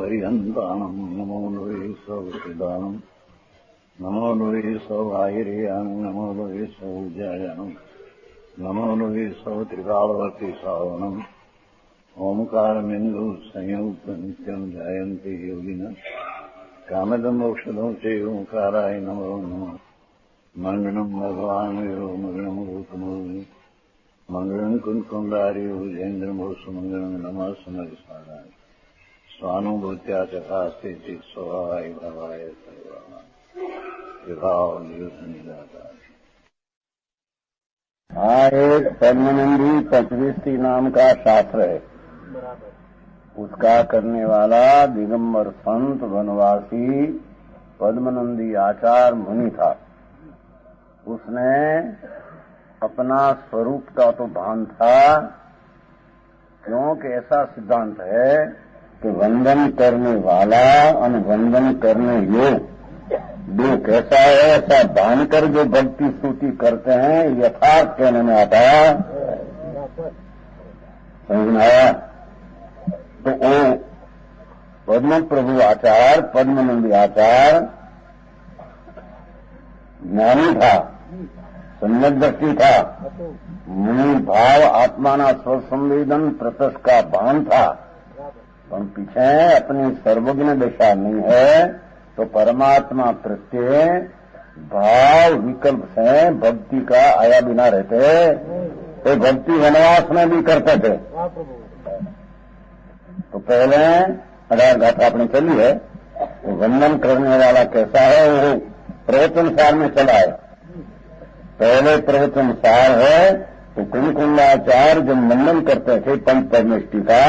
हरिहन्ताणम् नमो नुवे सौदानम् नमो नुवे सौभागिर्याम् नमो नुवे सौजायाम् नमो नुवे सौत्रिकालवर्ति सावनम् ओंकारमिन्दु संयुक्त नित्यम् ध्यायन्ति योगिनः कामदम् मोक्षदम् च ओंकाराय नमो नमः मङ्गलम् भगवान् यो मङ्गलम् भूतमूर्ति मङ्गलम् कुन्कुण्डार्यो जयेन्द्रमोसु मङ्गलम् नमः समरसाराय स्वानुभूत्या चकास्ते चित् स्वभावाय भवाय एक पद्मनंदी पचविष्टि नाम का शास्त्र है। उसका करने वाला दिगंबर संत वनवासी पद्मनंदी आचार्य मुनि था। उसने अपना स्वरूप का तो भान था, क्योंकि ऐसा सिद्धांत है कि वंदन करने वाला अनुवंदन करने योग्य दो कैसा है, ऐसा भान कर जो भक्ति स्तुति करते हैं यथार्थ कहने में आता है। समझ में आया? तो वो पद्म प्रभु आचार्य पद्मनंदी आचार्य ज्ञानी था, सम्यक दृष्टि था, मुनि भाव आत्माना स्वसंवेदन प्रत्यक्ष का भान था। पर पीछे अपनी सर्वज्ञ दशा नहीं है तो परमात्मा प्रत्यय भाव विकल्प से भक्ति का आया बिना रहते, तो भक्ति वनवास में भी करते थे। तो पहले 18 गाथा अपने चली है, तो वंदन करने वाला कैसा है वो प्रवचन सार में चला है। पहले प्रवचन सार है तो कुंकुंडाचार्य जब वंदन करते थे पंच परमेष्टि का,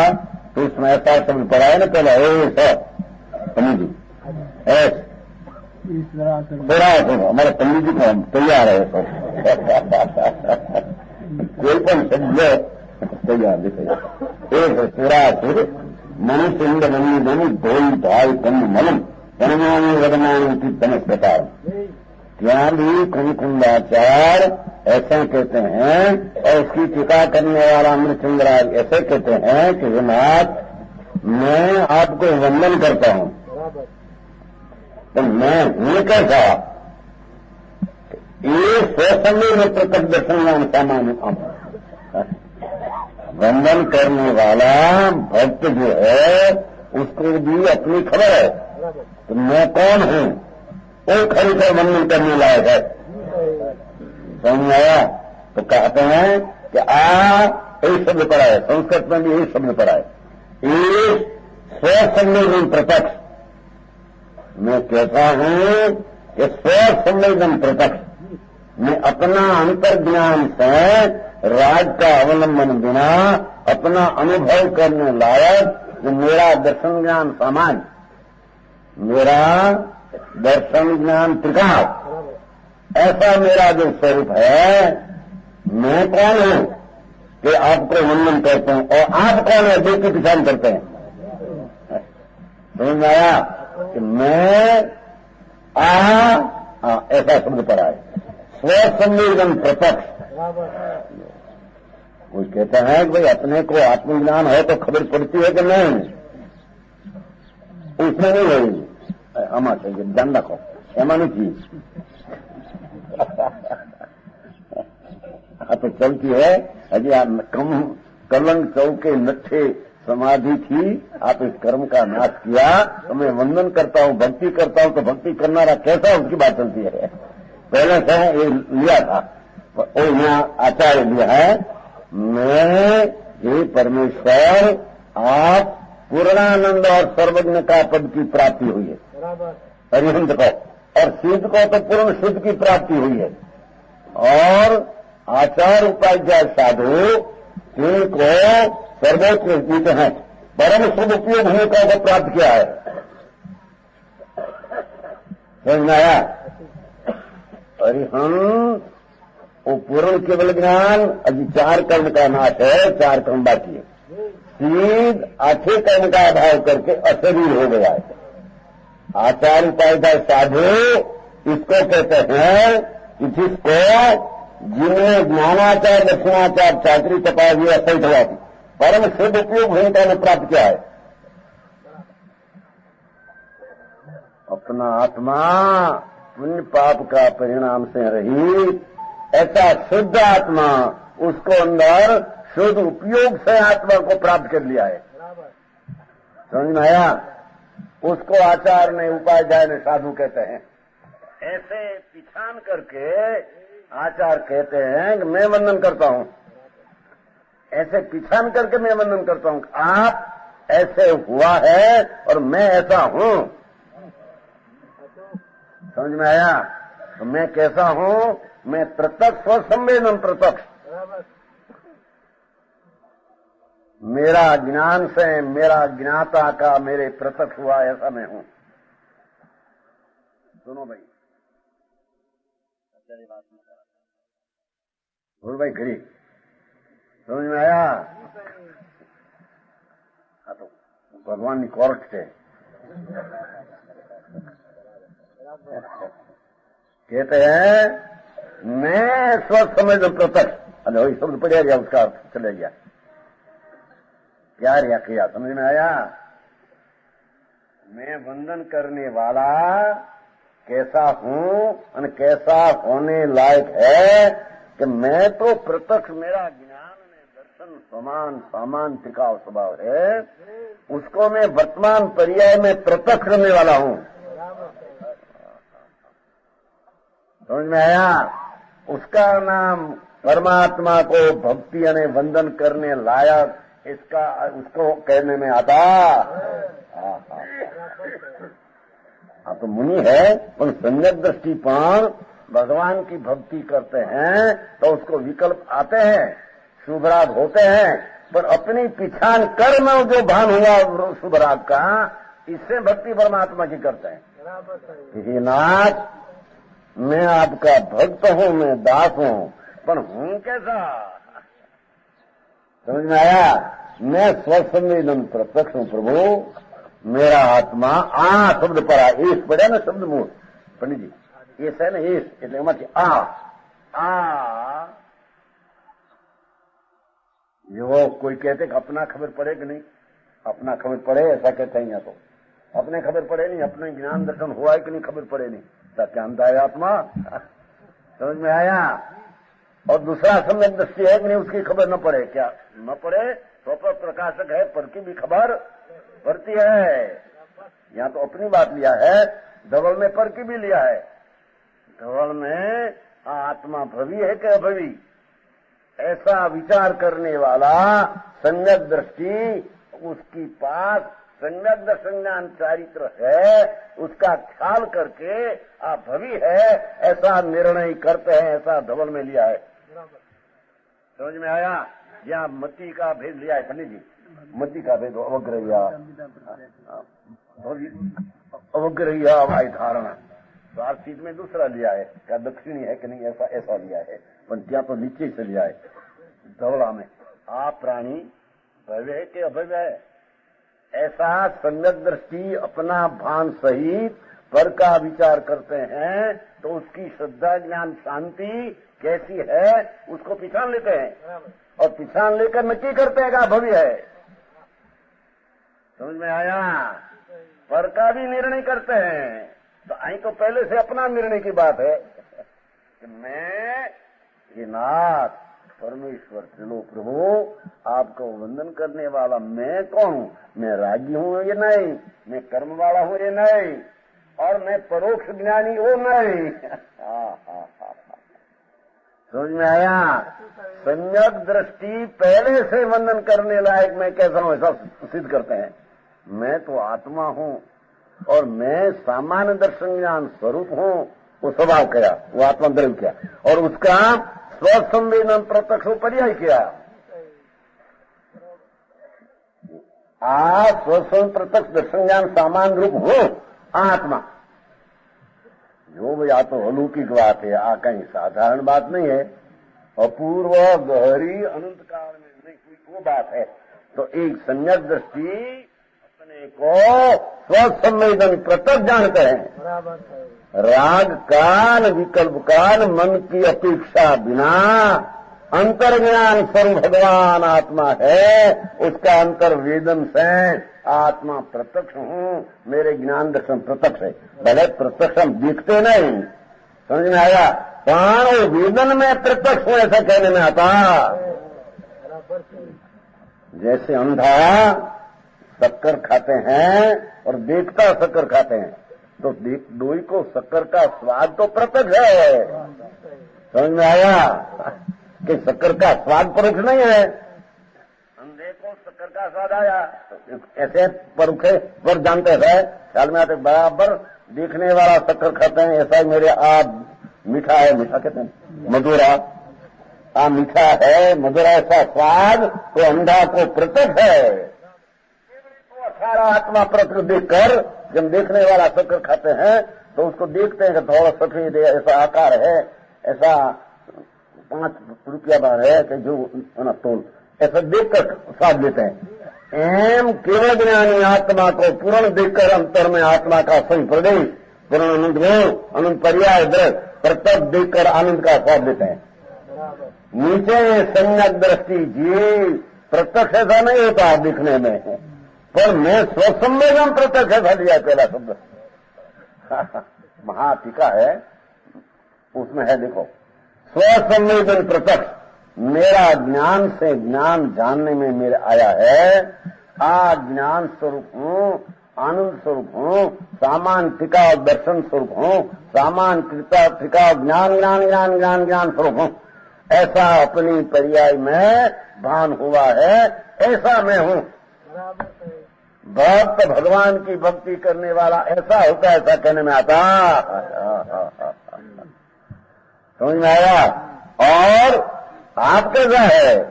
तो उसमें ऐसा शब्द पढ़ा है ना पहले समझी थोड़ा हमारे पंडित जी को हम तैयार है सब कोई पण शब्द तैयार दिखेगा। एक सुरासुर मनुष्य बनी बनी धोई भाई कंद मलम वनमानी वदमानी की तनस्कार। ત્યાં भी कुंकुंडाचार्य ऐसा कहते हैं, और उसकी टीका करने वाला अमृतचंद्राज ऐसे कहते हैं कि हे नाथ, मैं आपको वंदन करता हूँ, तो मैं हूँ कैसा? ये स्वसंग में प्रकट दर्शन सामान्य वंदन करने वाला भक्त जो है उसको भी अपनी खबर है तो मैं कौन हूँ, वो खरीकर वंदन करने लायक है। समझ आया? तो कहते हैं कि यही शब्द पड़ा है, संस्कृत में भी यही शब्द पड़ा है। ये स्वसंवेदन प्रत्यक्ष, मैं कहता हूँ कि स्वसंवेदन प्रत्यक्ष, मैं अपना अंतर्ज्ञान से राज का अवलंबन बिना अपना अनुभव करने लायक जो मेरा दर्शन ज्ञान सामान्य, मेरा दर्शन ज्ञान त्रिकाल, ऐसा मेरा जो स्वरूप है, मैं कौन हूँ कि आपको वंदन करते हैं, और आप कौन है दो की पहचान करते हैं। समझ में आया कि मैं ऐसा शब्द पड़ा है, स्वसंवेदन प्रत्यक्ष। कोई कहता है कि भाई अपने को आत्मज्ञान है तो खबर पड़ती है कि नहीं, उसमें नहीं होगी। आमा चाहिए ध्यान रखो, एमा नहीं तो चलती है अजी कम कलंक चौके नच्छे समाधि थी, आप इस कर्म का नाश किया तो मैं वंदन करता हूँ, भक्ति करता हूँ, तो भक्ति करना कैसा उसकी बात चलती है। पहले से ये लिया था वो यहाँ आचार्य लिया है, मैं ये परमेश्वर आप पूर्णानंद और सर्वज्ञ का पद की प्राप्ति हुई है अरिहंत को, और सिद्ध को तो पूर्ण शुद्ध की प्राप्ति हुई है, और आचार्य उपाध्याय साधु जिनको सर्वोच्च गीत हैं परम शुभ उपयोग होने का वो प्राप्त किया है। समझ में आया? अरिहंत वो पूर्ण केवल ज्ञान, अभी 4 कर्म का नाश है, 4 कर्म बाकी है। सीध 8वें कर्म का अभाव करके अशरीर हो गया है। आचार्य उपाध्याय साधु इसको कहते हैं कि जिसको जिनमें ज्ञानाचार दक्षिणाचार चाकरी तपाजी असहित हुआ थी परम शुद्ध उपयोग भूमिका ने प्राप्त किया है। अपना आत्मा पुण्य पाप का परिणाम से रही, ऐसा शुद्ध आत्मा उसको अंदर शुद्ध उपयोग से आत्मा को प्राप्त कर लिया है। समझ में आया? उसको आचार ने, उपाध्याय ने, साधु कहते हैं। ऐसे पिछान करके आचार कहते हैं कि मैं वंदन करता हूं, ऐसे पिछान करके मैं वंदन करता हूं। आप ऐसे हुआ है और मैं ऐसा हूं। समझ में आया? तो मैं कैसा हूं? मैं प्रत्यक्ष स्वसंवेदन प्रत्यक्ष, मेरा ज्ञान से मेरा ज्ञाता का मेरे प्रत्यक्ष हुआ ऐसा मैं हूं। सुनो भाई, बोल भाई खरी, समझ में आया? हाँ तो भगवान की कोर्ट से कहते हैं मैं स्वस्थ समझ प्रत्यक्ष। अरे वही शब्द पढ़िया गया, उसका अर्थ चले गया। क्या रिया किया? समझ में आया? मैं वंदन करने वाला कैसा हूं और कैसा होने लायक है कि मैं तो प्रत्यक्ष, मेरा ज्ञान में दर्शन समान सामान टिकाव स्वभाव है, उसको मैं वर्तमान पर्याय में प्रत्यक्ष करने वाला हूं। समझ में आया? उसका नाम परमात्मा को भक्ति यानी वंदन करने लायक, इसका उसको कहने में आता। हाँ तो मुनि है, पर सम्यक दृष्टि पर भगवान की भक्ति करते हैं तो उसको विकल्प आते हैं, शुभराग होते हैं, पर अपनी पिछान कर्म जो भान हुआ शुभराग का, इससे भक्ति परमात्मा की करते हैं। हे नाथ, मैं आपका भक्त हूं, मैं दास हूं, पर हूं कैसा? समझ में आया? मैं स्वसंवेदन प्रत्यक्ष हूं प्रभु। मेरा आत्मा आ शब्द पर आ, एस पड़े ना शब्द मूल पंडित जी, एस है ना, एस એટલે એમાંથી आ जो कोई कहते कि अपना खबर पड़े कि नहीं, अपना खबर पड़े ऐसा कहते हैं। या तो अपने खबर पड़े नहीं, अपने ज्ञान दर्शन हुआ है कि नहीं खबर पड़े नहीं, क्या जानता है आत्मा? समझ में आया? और दूसरा सम्यक दृष्टि है कि नहीं, उसकी खबर न पड़े। क्या न पड़े? स्वपर प्रकाशक है, पर की भी खबर पड़ती है। यहाँ तो अपनी बात लिया है, धवल में पर की भी लिया है। धवल में आत्मा भवी है कि अभवी, ऐसा विचार करने वाला सम्यक दृष्टि, उसकी पास सम्यक दर्शन चारित्र है, उसका ख्याल करके आप भवी है ऐसा निर्णय करते हैं। ऐसा धवल में लिया है। समझ में आया? यहाँ मति का भेद लिया है पंडित जी, मति का भेद अवग्रहिया, अवग्रहिया भाई धारणा, स्वार्थित में दूसरा लिया है। क्या दक्षिणी है कि नहीं, ऐसा ऐसा लिया है, पर क्या तो नीचे से लिया है। धवला में आप प्राणी भव्य है कि अभव्य है, ऐसा सम्यक दृष्टि अपना भान सहित पर का विचार करते हैं तो उसकी श्रद्धा ज्ञान शांति कैसी है उसको पिछान लेते हैं, और पिछान लेकर नक्की करते हैं कि भव्य है। समझ में आया? पर का भी निर्णय करते हैं। तो आई तो पहले से अपना निर्णय की बात है कि मैं ये नाथ परमेश्वर चलो प्रभु आपको वंदन करने वाला मैं कौन हूं? मैं रागी हूं ये नहीं, मैं कर्म वाला हूं ये नहीं, और मैं परोक्ष ज्ञानी वो नहीं। समझ में आया? सम्यक दृष्टि पहले से वंदन करने लायक मैं कैसा हूं ऐसा सिद्ध करते हैं। मैं तो आत्मा हूं और मैं सामान्य दर्शन ज्ञान स्वरूप हूं, वो स्वभाव किया, वो आत्मा द्रव्य किया, और उसका स्वसंवेदन प्रत्यक्ष पर्याय किया। स्वसं प्रत्यक्ष दर्शन ज्ञान सामान्य रूप हो आत्मा, जो भी आ तो अलौकिक बात है, आ कहीं साधारण बात नहीं है, अपूर्व गहरी अनंत काल में नहीं कोई वो बात है। तो एक सम्यक दृष्टि अपने को स्वसंवेदन प्रत्यक्ष जानते हैं। राग काल विकल्प काल मन की अपेक्षा बिना अंतर्ज्ञान स्वरूप भगवान आत्मा है, उसका अंतर्वेदन से आत्मा प्रत्यक्ष हूँ, मेरे ज्ञान दर्शन प्रत्यक्ष है। भले प्रत्यक्ष हम दिखते नहीं, समझ में आया, प्राण वेदन में प्रत्यक्ष हूँ ऐसा कहने में आता। जैसे अंधा शक्कर खाते हैं और देखता शक्कर खाते हैं, तो दोई को शक्कर का स्वाद तो प्रत्यक्ष है। समझ में आया कि शक्कर का स्वाद परोक्ष नहीं है। अंधे को शक्कर का स्वाद आया, ऐसे परोखे पर जानते हैं, ख्याल में आते बराबर देखने वाला शक्कर खाते हैं। ऐसा ही मेरे आप मीठा है, मीठा कहते हैं मधुरा, मीठा है मधुरा, ऐसा स्वाद तो अंधा को प्रत्यक्ष है। तो सारा आत्मा प्रत्यक्ष देखकर जब देखने वाला शक्कर खाते हैं तो उसको देखते हैं कि थोड़ा सफेद है, ऐसा आकार है, ऐसा 5 रुपया बार है कि जो तोल, ऐसा देखकर स्वाद लेते हैं। एम केवल ज्ञानी आत्मा को पूर्ण देखकर अंतर में आत्मा का सही प्रदेश, पूर्ण आनंद गुण, आनंद पर्याय दृष्ट प्रत्यक्ष देखकर आनंद का स्वाद लेते हैं। नीचे सम्यक दृष्टि जी प्रत्यक्ष ऐसा नहीं होता दिखने में, पर मैं स्वसंवेदन प्रत्यक्ष ऐसा लिया पहला शब्द। महाटीका है, उसमें है देखो, स्वसंवेदन प्रत्यक्ष, मेरा ज्ञान से ज्ञान जानने में मेरे आया है। ज्ञान स्वरूप हूँ, आनंद स्वरूप हूँ, सामान टिकाव दर्शन स्वरूप हूँ, सामान टिकाव ज्ञान ज्ञान ज्ञान ज्ञान ज्ञान स्वरूप हूँ। ऐसा अपनी पर्याय में भान हुआ है, ऐसा मैं हूँ। भक्त भगवान की भक्ति करने वाला ऐसा होता है, ऐसा कहने में आता। समझ में आया। और आप कैसा है,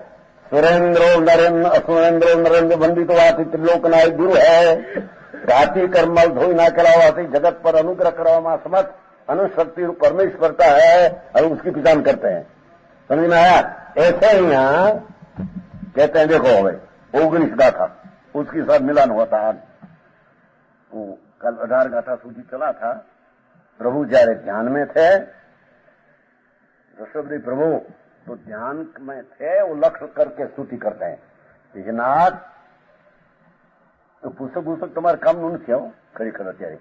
सुरेंद्रो नरेंद्र वंदित वासी त्रिलोकनाथ गुरु है, राति कर्मल धोई ना करावासी जगत पर अनुग्रह करावा समत अनुशक्ति रूप परमेश्वरता है, और उसकी पहचान करते हैं। समझ में आया। ऐसे ही यहाँ कहते हैं, देखो भाई 19 गाथा उसके साथ मिलान हुआ था आज, वो कल 18 गाथा सूची चला था। प्रभु जયારે ध्यान में थे, ऋषभदेव प्रभु तो ध्यान में थे, वो लक्ष्य करके स्तुति करते हैं, लेकिन आज तो पुस्तक तुम्हारे काम नहीं किया हो खड़ी कर त्यारे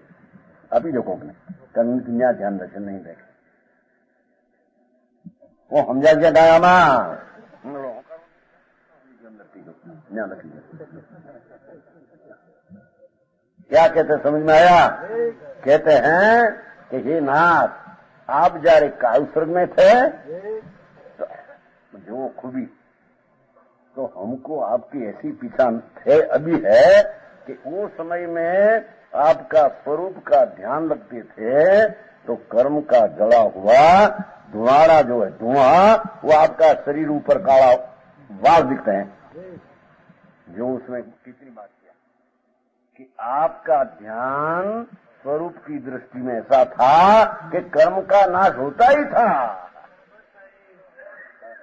अभी देखो कल ध्यान दर्शन नहीं देखे वो हम जा गाया क्या कहते समझ में आया। कहते हैं कि हे नाथ, आप जયારે काल स्वर्ग में थे तो जो खूबी तो हमको आपकी ऐसी पहचान थे अभी है कि उस समय में आपका स्वरूप का ध्यान रखते थे तो कर्म का जला हुआ धुआड़ा जो है धुआं, वो आपका शरीर ऊपर काला वाल दिखते हैं। जो उसमें कितनी बात किया कि आपका ध्यान स्वरूप की दृष्टि में ऐसा था कि कर्म का नाश होता ही था।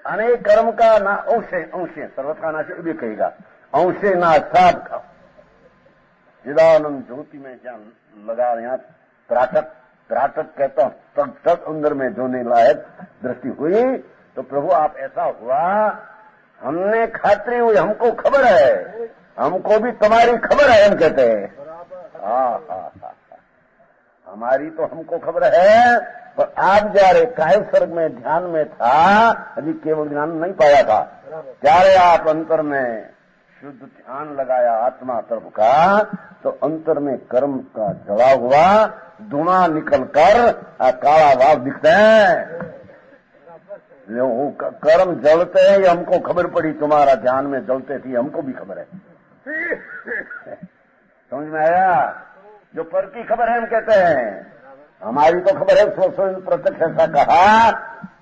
अनेक कर्म का ना अंशे सर्वथा नाश भी कहेगा, अंशे नाश था। चिदानंद ज्योति में ज्ञान लगा यहाँ त्राटक कहता हूं, तक अंदर में जोने लायक दृष्टि हुई तो प्रभु आप ऐसा हुआ, हमने खातरी हुई, हमको खबर है, हमको भी तुम्हारी खबर है। हम कहते हैं हमारी तो हमको खबर है, पर आप जયારે कायल स्वर्ग में ध्यान में था, अभी केवल ज्ञान नहीं पाया था, जયારે आप अंतर में शुद्ध ध्यान लगाया आत्मा तरफ का, तो अंतर में कर्म का जला हुआ धुआं निकल कर काला भाव दिखते हैं। कर्म जलते हैं, हमको खबर पड़ी, तुम्हारा ध्यान में जलते थी, हमको भी खबर है। समझ में आया। जो पर की खबर है हम कहते हैं, हमारी तो खबर है स्वयं प्रत्यक्ष ऐसा कहा।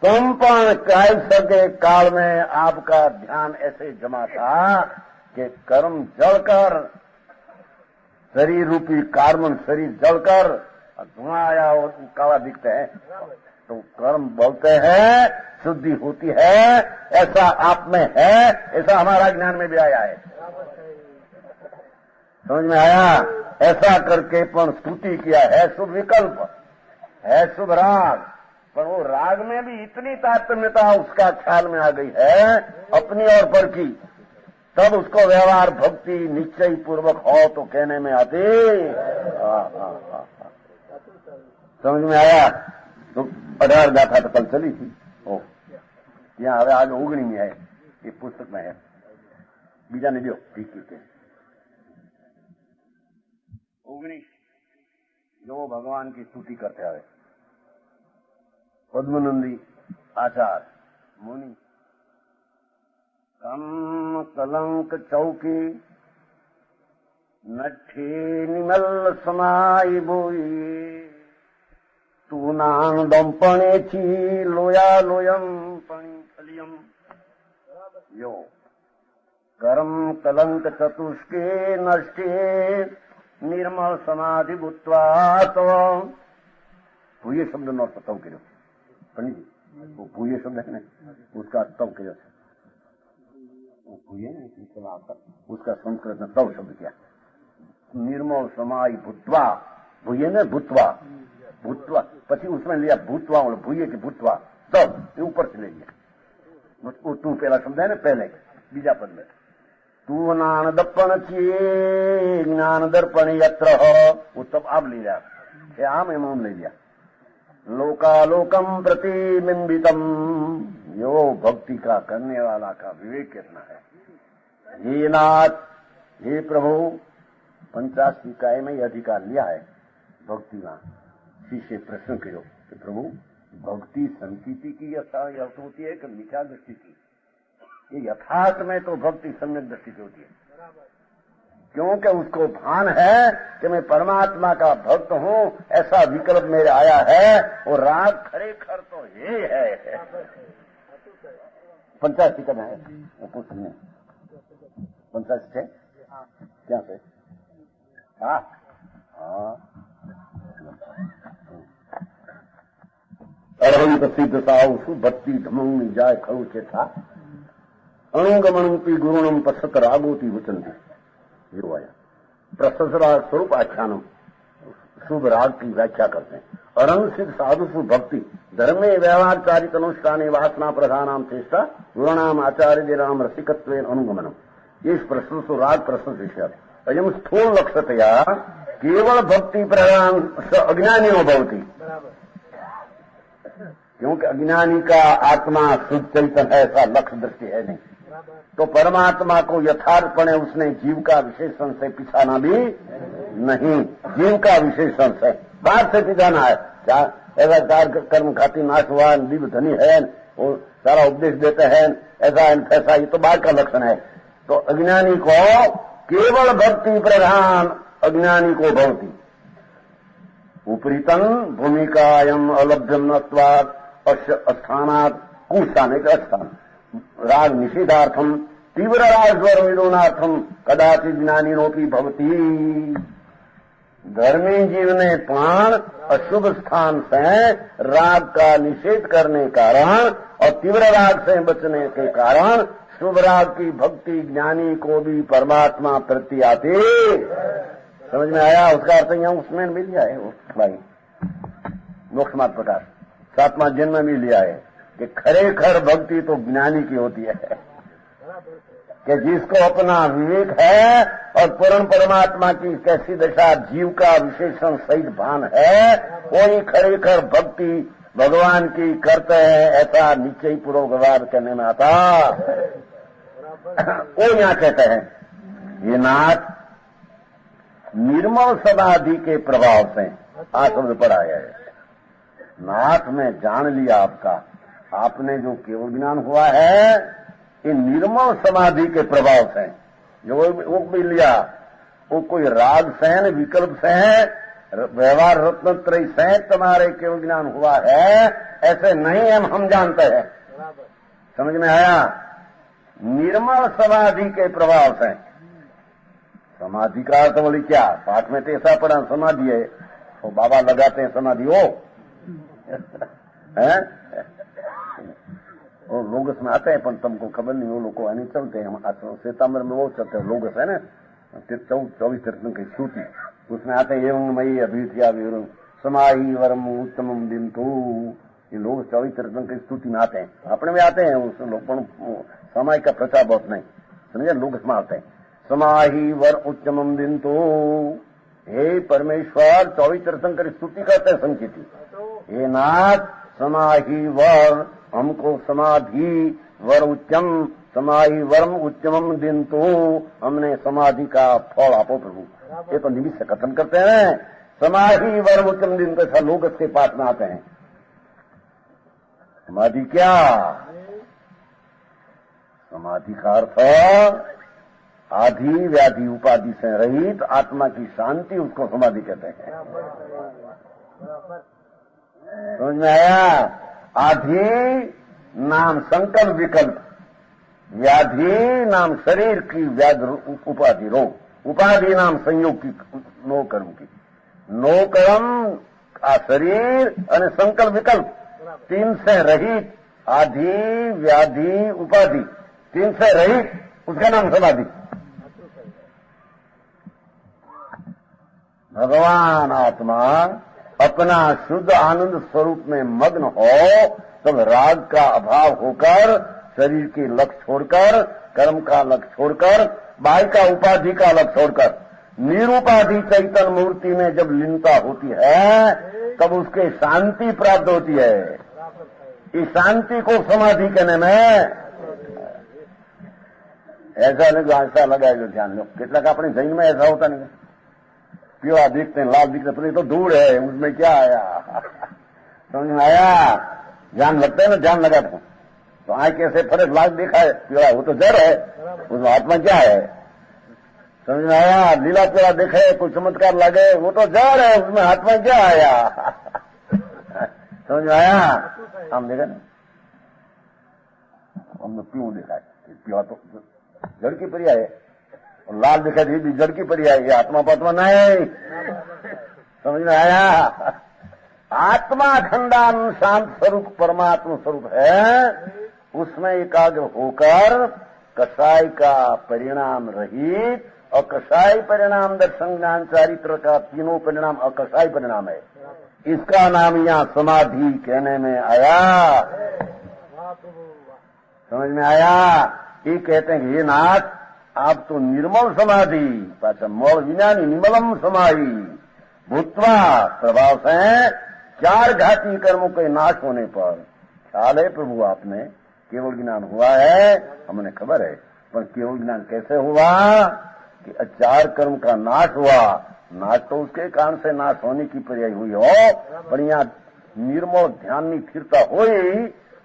तुम पण काल सके काल में आपका ध्यान ऐसे जमा था कि कर्म जलकर शरीर रूपी कार्बन शरीर जलकर धुआं आया और काला दिखते हैं, तो कर्म बोलते हैं, शुद्धि होती है, ऐसा आप में है, ऐसा हमारा ज्ञान में भी आया है। समझ में आया। ऐसा करके पण स्तुति किया है, शुभ विकल्प है, शुभ राग, पर वो राग में भी इतनी तारतम्यता उसका ख्याल में आ गई है अपनी और पर की, तब उसको व्यवहार भक्ति निश्चय पूर्वक हो तो कहने में आते। समझ में आया? तो 18 गाथा तो कल चली थी। ओ यहाँ હવે आज 19 में है, ये पुस्तक में है। बीजा ने दियो ठीक ठीक है 19 जो भगवान की स्तुति करते आवे। पद्मनंदी आचार्य मुनि कम कलंक चौकी नठे निमल समाई बोई तू नानदम पणेची लोया लोयम पणी फलियम यो कर्म कलंक चतुष्के नष्टे निर्मल समाधि भूत्वा तो भूये शब्द नो अर्थ तव करो पंडित जी। वो भूये शब्द है ना, उसका तव करो। भूये उसका संस्कृत में तव शब्द क्या? निर्मल समाधि भूत्वा। भूये ने भूत्वा भूत्वा पची उसमें लिया भूतवा और भूये की भूतवा तब ऊपर से ले लिया। वो तू पहला शब्द है ना, पहले बीजा पद में तू नान दर्पण चे ज्ञान दर्पण यत्र हो, वो तब आप ले लिया। आम एम ले लिया। लोकालोकम प्रतिबिंबितम, यो भक्ति का करने वाला का विवेक कितना है। हे नाथ, हे प्रभु, 85 काय में अधिकार लिया है भक्ति में। शिष्य प्रश्न करो कि प्रभु भक्ति संकीर्ति की अर्थ होती है कि मिथ्या दृष्टि की? ये यथार्थ में तो भक्ति सम्यक दृष्टि की होती है, क्योंकि उसको भान है कि मैं परमात्मा का भक्त हूँ, ऐसा विकल्प मेरे आया है। और राग खरेखर तो ये है। 85 का है पुस्तक में 85 है क्या से? हाँ अरहंत सिद्ध साहु भक्ति धमंग जाय खड़ु चेठा अणुगमणपी गुरुणम पसत रागोती वचनती। ये आया प्रशस्त राग स्वरूप आख्यानम, शुभ राग की व्याख्या करते हैं। अरंग सिद्ध साधु भक्ति धर्मे व्यवहार चारित अनुष्ठाने वासना प्रधानाम चेष्टा गुरुणाम आचार्य नाम रसिकत्व अनुगमनम। ये प्रशस्त राग प्रशस्त विषय अयम स्थूल लक्ष्यतया केवल भक्ति प्रधान अज्ञानियों भवती, क्योंकि अज्ञानी का आत्मा शुद्ध चैतन्य है, ऐसा लक्ष्य दृष्टि है नहीं। तो परमात्मा को यथार्थपणे उसने जीव का विशेषण से पिछाना भी नहीं। जीव का विशेषण से बाहर से पिछाना है क्या? ऐसा चार कर्म खाती नाशवान दिव्य धनी है, वो सारा उपदेश देते हैं, ऐसा ऐसा, ये तो बाहर का लक्षण है। तो अज्ञानी को केवल भक्ति प्रधान अज्ञानी को भवती उपरीतन भूमिकायम अलभ्यम नत्वात् स्थानात् कुस्थान एक स्थान राग निषेधार्थम तीव्र राजवर विरोनार्थम कदाचित ज्ञानीनोपी भवती। धर्मी जीव ने प्राण अशुभ स्थान से राग का निषेध करने कारण और तीव्र राग से बचने के कारण शुभ राग की भक्ति ज्ञानी को भी परमात्मा प्रति आती। समझ में आया? उसका अर्थ यहाँ उसमें मिल गया है। वो भाई मोक्षमार्ग प्रकाश 7वां जन्म में मिल लिया है कि खरेखर भक्ति तो ज्ञानी की होती है, कि जिसको अपना विवेक है और पूर्ण परमात्मा की कैसी दशा जीव का विशेषण सहित भान है, वही खरेखर भक्ति भगवान की करते हैं, ऐसा निश्चय पूर्वक व्यवहार करने में आता। वो यहाँ कहते हैं ये नाथ निर्मल समाधि के प्रभाव से शब्द पर आया है। नाथ में जान लिया आपका, आपने जो केवल ज्ञान हुआ है ये निर्मल समाधि के प्रभाव से जो वो भी लिया, वो कोई राग से विकल्प से व्यवहार रत्नत्रय से तुम्हारे केवल ज्ञान हुआ है, ऐसे नहीं हम जानते हैं। समझ में आया? निर्मल समाधि के प्रभाव से। समाधि का अर्थ बोली क्या? पाठ में तो ऐसा पड़ा समाधि है, तो बाबा लगाते हैं समाधि हो है? वो लोग इसमें आते हैं, पर तुमको खबर नहीं, वो लोग को नहीं चलते हैं। सितंबर में वो चलते हैं लोग है ना, 24 तीर्थन की स्तुति, उसमें आते हैं एवं मई अभीतिया समाही वरम उत्तम दिन तो ये लोग 24 तीर्थन की स्तुति में आते हैं। अपने में आते हैं उस लोग, समय का प्रचार बहुत नहीं। समझे, लोग स्मारते हैं। समाही वर उच्चमम दिन तो, हे परमेश्वर 24 तीर्थंकर स्तुति करते हैं संचिति, हे नाथ समाही वर, हमको समाधि वर उच्चम, समाही वरम उच्चमम दिन तो, हमने समाधि का फल आपो प्रभु। ये तो निमित्त से कथन करते हैं, समाधि वरम उच्चम दिन तो ऐसा लोग इसके पास में आते हैं। समाधि क्या, समाधि का अर्थ आधि व्याधि उपाधि से रहित आत्मा की शांति, उसको समाधि कहते हैं। समझ में आया? आधि नाम संकल्प विकल्प, व्याधि नाम शरीर की व्याधि उपाधि रोग, उपाधि नाम संयोग की नो कर्म की, नो कर्म का शरीर और संकल्प विकल्प, तीन से रहित आधि व्याधि उपाधि, तीन से रहित, उसका नाम समाधि। भगवान आत्मा अपना शुद्ध आनंद स्वरूप में मग्न हो, तब राग का अभाव होकर, शरीर के लक्ष्य छोड़कर, कर्म का लक्ष्य छोड़कर, बाह्य का उपाधि का लक्ष्य छोड़कर, निरुपाधि चैतन्य मूर्ति में जब लीनता होती है, तब उसके शांति प्राप्त होती है। इस शांति को समाधि कहने में ऐसा नहीं, ऐसा लगा जो ध्यान लो, कितना का अपने जैन में ऐसा होता नहीं, पीला दिखते हैं, लाल दिखते हैं, तो दूर है, उसमें क्या आया, समझ में आया? ध्यान लगता है ना, ध्यान लगा तो आंख कैसे फर्क लाल देखा है, पीला वो तो जड़ है, उसमें आत्मा क्या है, समझ में आया? लीला पीला देखे, कोई चमत्कार लगे, वो तो जड़ है, उसमें आत्मा क्या आया, समझ में आया? हम देखा ना, हमने क्यों देखा है, पीला तो जड़ की पर्याय है, और लाल दिखा दी भी जड़ की पर्याय है, आत्मा पात्मा नहीं, समझ में आया? आत्मा खंडान शांत स्वरूप परमात्मा स्वरूप है, उसमें एकाग्र होकर कसाय का परिणाम रहित, और कसाय परिणाम दर्शन ज्ञान चारित्र का तीनों परिणाम अकसाय परिणाम है, इसका नाम यहाँ समाधि कहने में आया। समझ में आया? ये कहते हैं कि ये नाथ आप तो निर्मल समाधि, पाचा मौल विज्ञानी निर्मलम समाधि भूतवा प्रभाव से चार घाती कर्मों के नाश होने पर, ख्याल है प्रभु आपने केवल ज्ञान हुआ है, हमने खबर है, पर केवल ज्ञान कैसे हुआ कि चार कर्म का नाश हुआ, नाश तो उसके कारण से नाश होने की पर्याय हुई हो, पर यहाँ निर्मल ध्यान नहीं फिरता हो,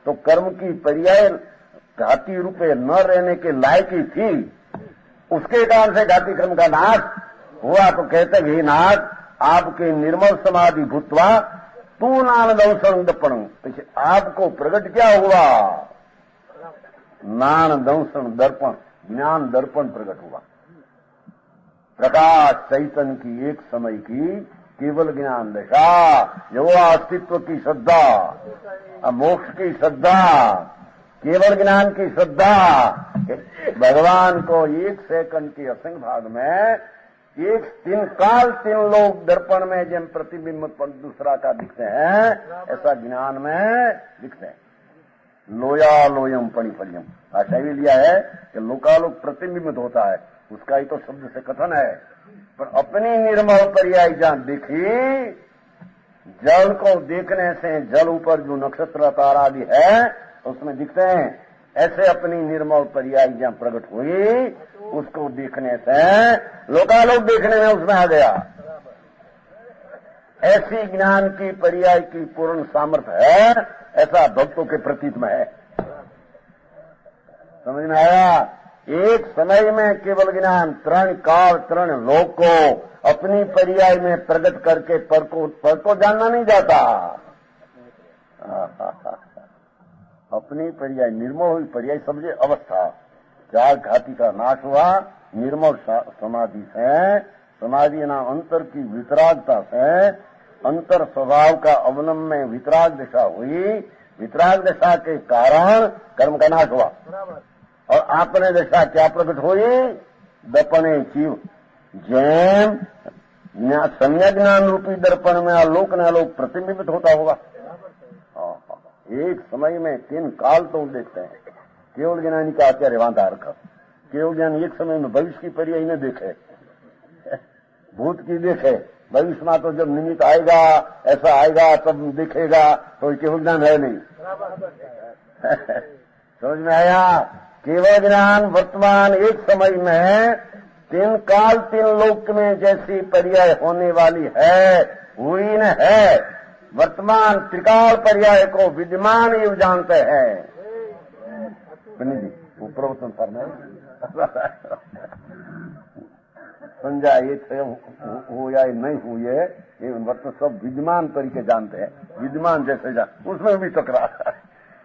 तो कर्म की पर्याय घाती रूपे न रहने के लायक ही थी, उसके कारण से घाती कर्म का नाश हुआ। तो कहते ही नाथ आपके निर्मल समाधि भूतवा तू नान दंशन दर्पण, आपको प्रकट क्या हुआ, नान दंशन दर्पण, ज्ञान दर्पण प्रकट हुआ। प्रकाश चैतन्य की एक समय की केवल ज्ञान दशा, जो अस्तित्व की श्रद्धा, मोक्ष की श्रद्धा, केवल ज्ञान की श्रद्धा, भगवान को एक सेकंड के असंग भाग में एक तीन काल तीन लोग दर्पण में जिन प्रतिबिंब दूसरा का दिखते हैं, ऐसा ज्ञान में दिखते हैं। लोया लोयम पणिफल्यम, भाषा भी लिया है कि लोकालोक प्रतिबिंबित होता है, उसका ही तो शब्द से कथन है, पर अपनी निर्मल पर्याय जहां दिखी, जल को देखने से जल ऊपर जो नक्षत्र तारा आदि है उसमें दिखते हैं, ऐसे अपनी निर्मल पर्याय जहां प्रकट हुई, उसको देखने से लोकालोक देखने में उसमें आ गया। ऐसी ज्ञान की पर्याय की पूर्ण सामर्थ्य है, ऐसा भक्तों के प्रतीत में है। समझ में आया? एक समय में केवल ज्ञान तृण काल तृण लोक को अपनी पर्याय में प्रकट करके पर को जानना नहीं जाता। अपनी पर्याय निर्मल हुई पर्याय समझे अवस्था, चार घाती का नाश हुआ निर्मल समाधि से, समाधि नाम अंतर की वितरागता से, अंतर स्वभाव का अवलंब में वितराग दशा हुई, वितराग दशा के कारण कर्म का नाश हुआ, और आपने दशा क्या प्रकट हुई, दर्पणे जीव जैन सम्य ज्ञान रूपी दर्पण में आलोक न आलोक प्रतिबिंबित होता होगा। एक समय में तीन काल तो देखते हैं, केवल ज्ञानी का आचार्य वहां धार कर केवल ज्ञान एक समय में भविष्य की पर्याय न देखे, भूत की देखे। भविष्य में तो जब निमित्त आएगा, ऐसा आएगा तब दिखेगा, तो केवल ज्ञान है नहीं। समझ में आया? केवल ज्ञान वर्तमान एक समय में तीन काल तीन लोक में जैसी पर्याय होने वाली है, हुई न है। वर्तमान त्रिकाल पर्याय को विद्यमान ये जानते हैं। जी वो प्रवचन करना समझा, ये हो या नहीं हुए, ये वर्तमान सब विद्यमान तरीके जानते हैं। विद्यमान जैसे जान, उसमें भी टकरा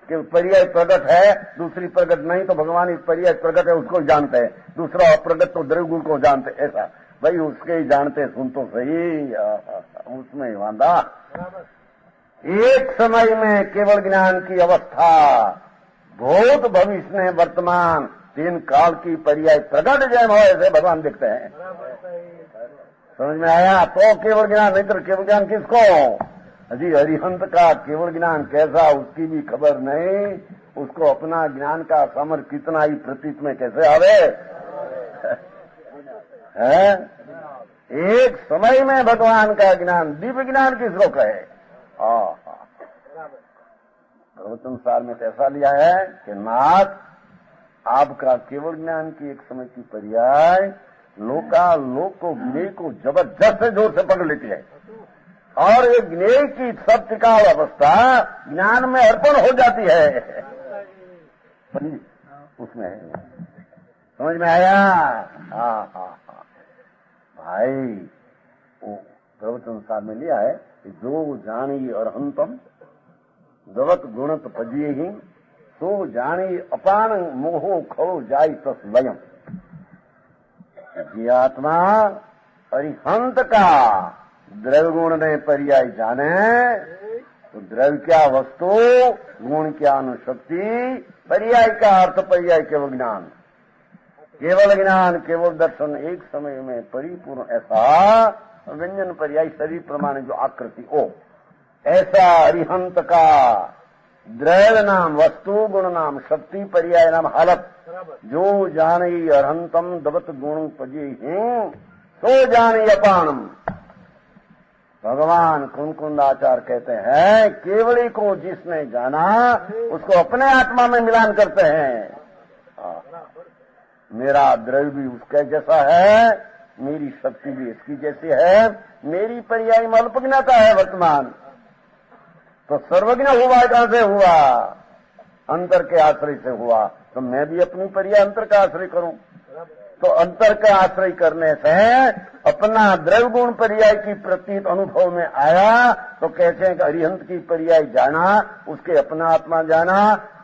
कि पर्याय प्रगट है, दूसरी प्रगट नहीं, तो भगवान एक पर्याय प्रगट है उसको जानते हैं, दूसरा अप्रगट तो द्रव्य गुण को जानते। ऐसा भाई उसके ही जानते, सुन तो सही, उसमें वादा। एक समय में केवल ज्ञान की अवस्था, भूत भविष्य ने वर्तमान तीन काल की पर्याय प्रगट जय हो, ऐसे भगवान देखते हैं। समझ में आया? तो केवल ज्ञान, नहीं तो केवल ज्ञान किसको? अजी हरिहंत का केवल ज्ञान कैसा, उसकी भी खबर नहीं। उसको अपना ज्ञान का सामर्थ्य कितना ही प्रतीत में कैसे आवे है? एक समय में भगवान का ज्ञान, दिव्य ज्ञान किसको कहे? प्रवचन सार में ऐसा लिया है कि नाथ आपका केवल ज्ञान की एक समय की पर्याय लोक को ज्ञेय को जबरदस्त जोर से पकड़ लेती है, और ये ज्ञेय की सब त्रिकाल अवस्था ज्ञान में अर्पण हो जाती है। उसमें समझ में आया? हाँ भाई, वो प्रवचन सार में लिया है कि जो जानी अरहंतम जगत गुणत पजिए ही, तो जानी अपान मोहो खो जाई तस वयम। ये आत्मा अरिहंत का द्रव्य गुण ने पर्याय जाने, तो द्रव्य क्या वस्तु, गुण क्या अनुशक्ति, पर्याय का अर्थ पर्याय केवल ज्ञान, केवल ज्ञान केवल दर्शन एक समय में परिपूर्ण, ऐसा व्यंजन पर्याय शरीर प्रमाण जो आकृति हो, ऐसा अरिहंत का द्रव्य नाम वस्तु, गुण नाम शक्ति, पर्याय नाम हालत, जो जानी अरहंतम दबत गुण पजी हूं, सो जानी अपानम। भगवान कुंकुंद आचार्य कहते हैं, केवली को जिसने जाना उसको अपने आत्मा में मिलान करते हैं। मेरा द्रव्य भी उसके जैसा है, मेरी शक्ति भी इसकी जैसी है, मेरी पर्याय में अल्पज्ञता है वर्तमान, तो सर्वज्ञ हुआ कहां से हुआ? अंतर के आश्रय से हुआ। तो मैं भी अपनी पर्याय अंतर का आश्रय करूं, तो अंतर का आश्रय करने से अपना द्रव्य गुण पर्याय की प्रतीत अनुभव में आया, तो कहते हैं कि अरिहंत की पर्याय जाना, उसके अपना आत्मा जाना,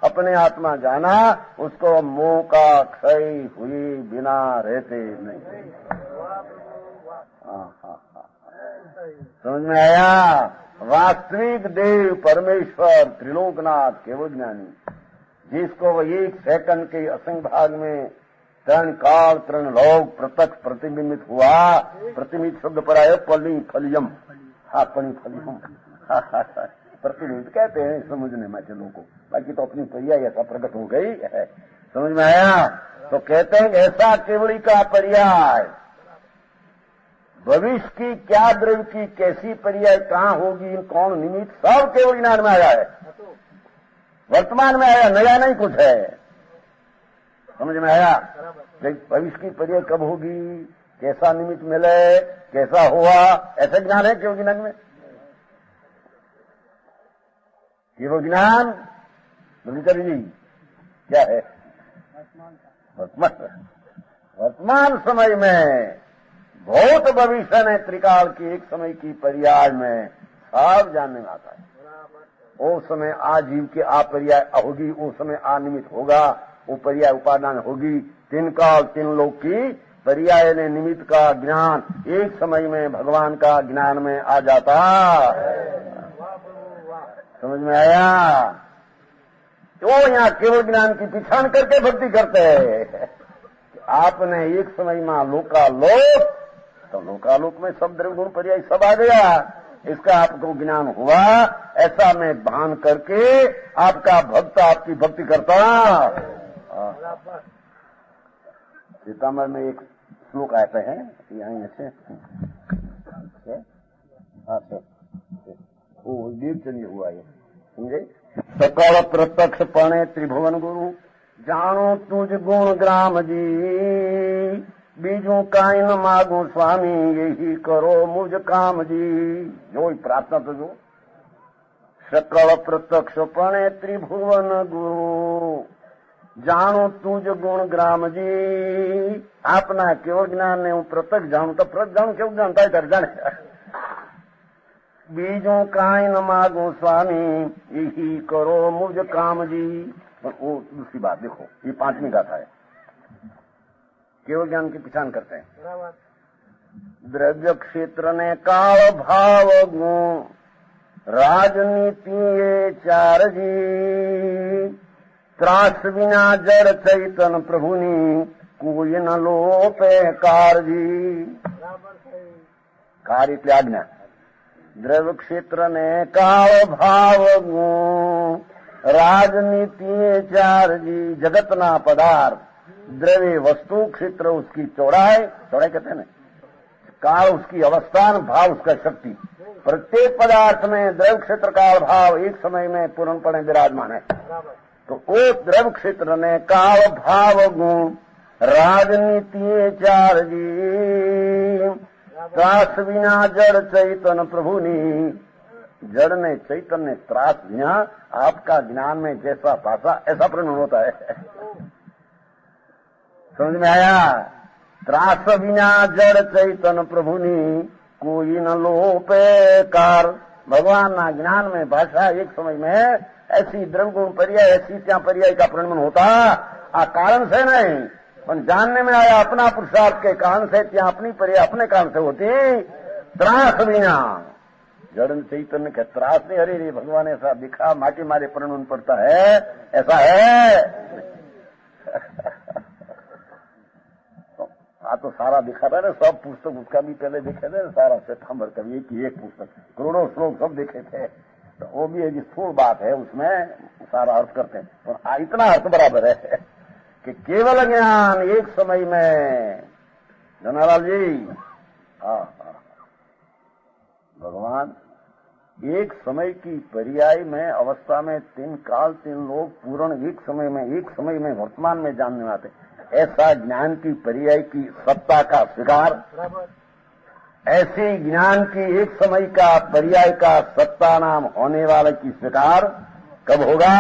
अपने आत्मा जाना, उसको मोह का क्षय हुई बिना रहते नहीं। समझ में आया? वास्तविक देव परमेश्वर त्रिलोकनाथ केवल ज्ञानी, जिसको एक सेकंड के असंख्य भाग में तरण काल तरण लोक प्रत्यक्ष प्रतिबिंबित हुआ। प्रतिबिंबित शब्द पर आयो पली फलियम, हाँ पली फलियम, प्रतिबिंबित कहते हैं समझने में चलो को, बाकी तो अपनी पर्याय ऐसा प्रकट हो गई है। समझ में आया? तो कहते हैं ऐसा केवली का पर्याय, भविष्य की क्या द्रव्य की कैसी पर्याय कहाँ होगी, कौन निमित्त, सब केवल ज्ञान में आया है, वर्तमान में आया, नया नहीं कुछ है। समझ में आया? भविष्य की पर्याय कब होगी, कैसा निमित्त मिले, कैसा हुआ, ऐसा ज्ञान है केवल ज्ञान में। केवल ज्ञान मुरलीधर जी क्या है? वर्तमान समय में भूत भविष्य ने त्रिकाल की एक समय की पर्याय में सब जानने में आता है। वो समय आ जीव की आ पर्याय होगी, वो समय आ निमित्त होगा, वो पर्याय उपादान होगी। तीन काल तीन लोक की पर्याय ने निमित्त का ज्ञान एक समय में भगवान का ज्ञान में आ जाता। समझ में आया? तो यहाँ केवल ज्ञान की पिछाड़ करके भक्ति करते हैं। आपने एक समय में लोकालोक, तो लोकालोक में सब द्रव्य गुण पर्याय सब आ गया, इसका आपको ज्ञान हुआ, ऐसा मैं भान करके आपका भक्त आपकी भक्ति करता। सीतामढ़ में एक श्लोक आते हैं यहीं से वो दीपचंद हुआ है, समझे। सकल प्रत्यक्ष पणे त्रिभुवन गुरु, जानो तुझ गुण ग्राम जी, बीजू काई न मागू स्वामी, यही करो मुझ काम जी। जो प्रार्थना तो जो सकल प्रत्यक्ष पणे त्रिभुवन गुरु, जानो तुझ गुण ग्राम जी। आपना केवल ज्ञान ने हूँ प्रत्यक्ष जाणू तो प्रत्यक्ष जाणू केवल जानता है तर जाने। बीजों काई न मागो स्वामी, यही करो मुझ काम जी। वो दूसरी बात देखो, ये 5वीं गाथा है, केवल ज्ञान की पहचान करते हैं। द्रव्य क्षेत्र ने काल भाव गुण, राजनीति ये 4 जी। त्रास बिना जड़ चैतन प्रभुनी, कोई न लोपे कार जी। कार्य त्यागना द्रव्य क्षेत्र ने काल भाव गुण, राजनीति 4 जी। जगत ना पदार्थ, द्रव्य वस्तु, क्षेत्र उसकी चौड़ाई कहते हैं ना, काल उसकी अवस्थान, भाव उसका शक्ति। प्रत्येक पदार्थ में द्रव्य क्षेत्र काल भाव एक समय में पूर्णपणे विराजमान है। तो वो द्रव्य क्षेत्र ने काल भाव गुण, राजनीति 4 जी। त्रास बिना जड़ चैतन प्रभुनी, जड़ ने चैतन ने त्रास बिना आपका ज्ञान में जैसा पासा ऐसा परिणाम होता है। समझ में आया। त्रास बिना जड़ चैतन प्रभुनी, कोई न लोपे कार। भगवान ना ज्ञान में भाषा एक समय में ऐसी द्रव्य गुण पर्याय, ऐसी त्या पर्याय का परिणाम होता आ कारण से नहीं, पर जानने में आया अपना पुरुषार्थ के कारण से, त्या अपनी पर्याय अपने कारण से होती। त्रास बिना जड़ चैतन्य के त्रास नहीं। अरे रे भगवान ऐसा दिखा, माटी मारे परिणाम पड़ता है, ऐसा है। तो सारा दिखा था ना, सब पुस्तक उसका भी पहले देखे थे सारा सितंबर का एक पुस्तक, करोड़ों श्लोक सब देखे थे। तो वो भी एक स्थूल बात है, उसमें सारा अर्थ करते हैं, और इतना अर्थ बराबर है कि केवल ज्ञान एक समय में। जनालाल जी, भगवान एक समय की पर्याय में अवस्था में 3 काल 3 लोग पूर्ण एक समय में वर्तमान में जानने आते। ऐसा ज्ञान की पर्याय की सत्ता का स्वीकार, ऐसी ज्ञान की एक समय का पर्याय का सत्ता नाम होने वाले की स्वीकार कब होगा?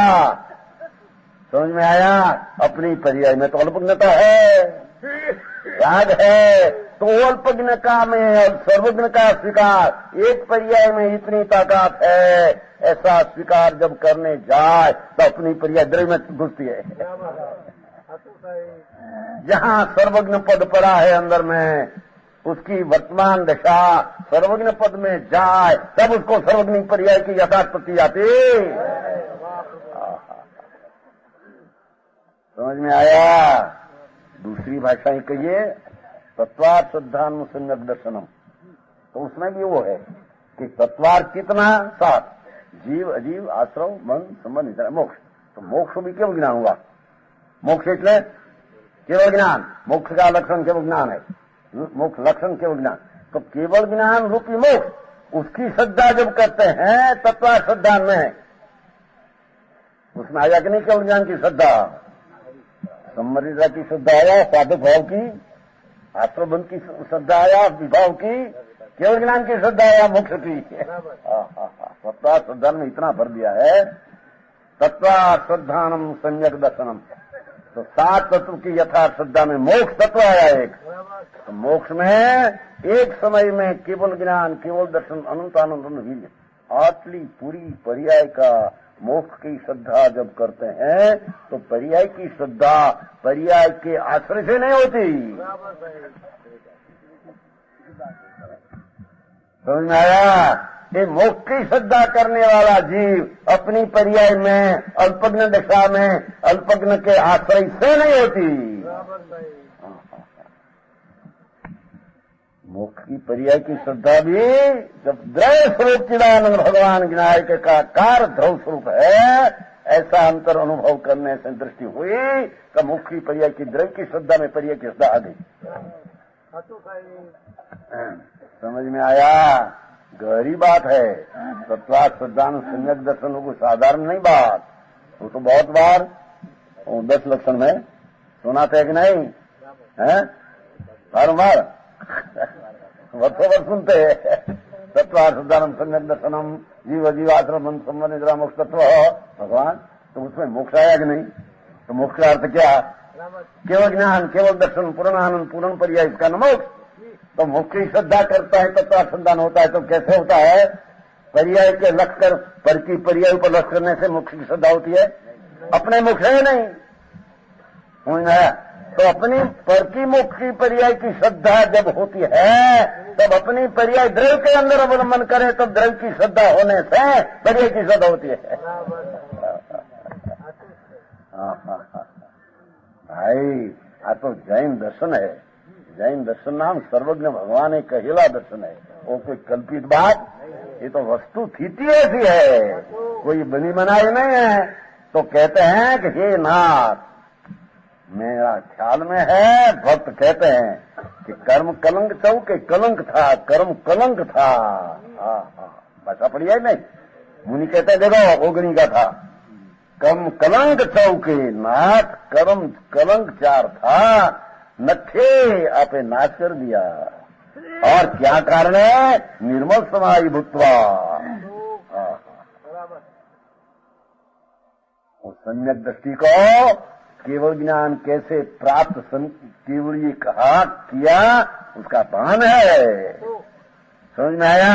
समझ में आया? अपनी पर्याय में तो अल्पज्ञता है, राग है, तो अल्पज्ञता में और सर्वज्ञ का स्वीकार, एक पर्याय में इतनी ताकत है, ऐसा स्वीकार जब करने जाए तो अपनी पर्याय द्रव्य में घुसती है। जहां सर्वज्ञ पद पड़ा है अंदर में, उसकी वर्तमान दशा सर्वज्ञ पद में जाए तब उसको सर्वज्ञ पर्याय की यथार्थपति आती। समझ में आया? दूसरी भाषाएं कहिए, तत्वार्थ श्रद्धान सम्यक दर्शनम, तो उसमें भी वो है कि तत्वार्थ कितना 7, जीव अजीव आश्रव मन संबंध मोक्ष। तो मोक्ष भी केवल ज्ञान हुआ। मोक्ष એટલે केवल ज्ञान, मोक्ष का लक्षण केवल ज्ञान है, मोक्ष लक्षण केवल ज्ञान। तो केवल ज्ञान रूपी मोक्ष, उसकी श्रद्धा जब करते हैं तत्वार्थ श्रद्धा में, उसमें आया कि नहीं केवल ज्ञान की श्रद्धा? सम्मरिता की श्रद्धा आया, साधक भाव की, आश्रबंध की श्रद्धा आया, विभाव की, केवल ज्ञान की श्रद्धा आया, मोक्ष की। तत्वार्थ श्रद्धा में इतना भर दिया है, तत्वार्थ श्रद्धानम सम्यक दर्शनम। तो 7 तत्व की यथार्थ श्रद्धा में मोक्ष तत्व आया एक। तो मोक्ष में एक समय में केवल ज्ञान, केवल दर्शन, अनंत आनंद वीर्य, आटली पूरी पर्याय का मोक्ष की श्रद्धा जब करते हैं तो पर्याय की श्रद्धा पर्याय के आश्रय से नहीं होती। समझ में आया? ये मोक्ष की श्रद्धा करने वाला जीव अपनी पर्याय में, अल्पज्ञ दशा में, अल्पज्ञ के आश्रय से नहीं होती। मोक्ष की पर्याय की श्रद्धा भी जब द्रव्य स्वरूप चिदानंद भगवान विनायक का कार ध्रुव स्वरूप है, ऐसा अंतर अनुभव करने से दृष्टि हुई कि मुख्य पर्याय की द्रव्य की श्रद्धा में पर्याय की श्रद्धा आ गई। समझ में आया? गहरी बात है। तत्वात श्रद्धान सम्यक दर्शन को साधारण नहीं बात। वो तो बहुत बार 10 लक्षण में सुनाते है कि नहीं है? बार वर्षों वर्ष सुनते हैं। तत्वात श्रद्धानम सम्यक दर्शनम जीव जीवाश्रम संबंध निद्रा मोक्ष तत्व। भगवान तो उसमें मोक्ष आया कि नहीं? तो मोक्ष का अर्थ क्या? केवल ज्ञान, केवल दर्शन, पूर्ण आनंद, पूर्ण पर्याय, इसका न मोक्ष। तो मोक्ष की श्रद्धा करता है तत्वात श्रद्धान होता है। तो कैसे होता है? पर्याय के लक्ष्य कर पर की पर्याय पर लक्ष्य करने से मोक्ष की श्रद्धा होती है। अपने मोक्ष है नहीं। तो अपनी पर की मोक्ष की पर्याय की श्रद्धा जब होती है तब अपनी पर्याय द्रव्य के अंदर अवलंबन करें तब द्रव्य की श्रद्धा होने से पर्याय की श्रद्धा होती है। भाई आ तो जैन दर्शन है। जैन दर्शन नाम सर्वज्ञ भगवान एक कहेला दर्शन है। वो कोई कल्पित बात, ये तो वस्तु थीति ऐसी है, कोई बनी बनाई नहीं है। तो कहते हैं कि हे नाथ, मेरा ख्याल में है, भक्त कहते हैं कि कर्म कलंक चौके कलंक था, कर्म कलंक था। भाषा पड़ी है नहीं? मुनि कहते हैं देखो ओगनी का था, कर्म कलंक चौके नाथ, कर्म कलंक 4 था, नथे आपे नाश कर दिया। और क्या कारण है? निर्मल समाधि भूतवा। उस सम्यक दृष्टि को केवल ज्ञान कैसे प्राप्त केवल ये कहा किया उसका भान है। समझ में आया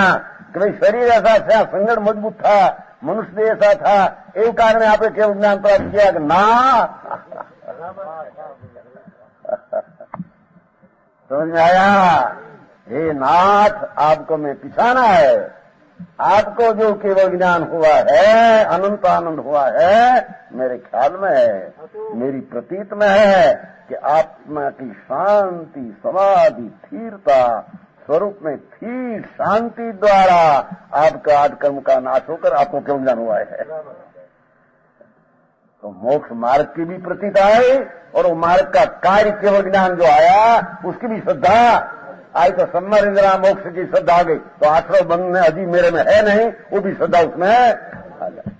कि भाई शरीर ऐसा था, संगठन मजबूत था, मनुष्य ऐसा था, एक कारण आपने केवल ज्ञान प्राप्त किया कि ना। समझ में आया? हे नाथ, आपको मैं पिछाना है। आपको जो केवल ज्ञान हुआ है, अनंत आनंद हुआ है, मेरे ख्याल में है, मेरी प्रतीत में है कि आत्मा की शांति, समाधि, स्थिरता स्वरूप में स्थिर शांति द्वारा आपका आदि कर्म का नाश होकर आपको केवल ज्ञान हुआ है। तो मोक्ष मार्ग की भी प्रतीत आई और वो मार्ग का कार्य केवल ज्ञान जो आया उसकी भी श्रद्धा आई। तो सम्मर इंदिरा मोक्ष की श्रद्धा आ गई। तो आश्रय बंध में अभी मेरे में है नहीं, वो भी श्रद्धा उसमें आ जाए।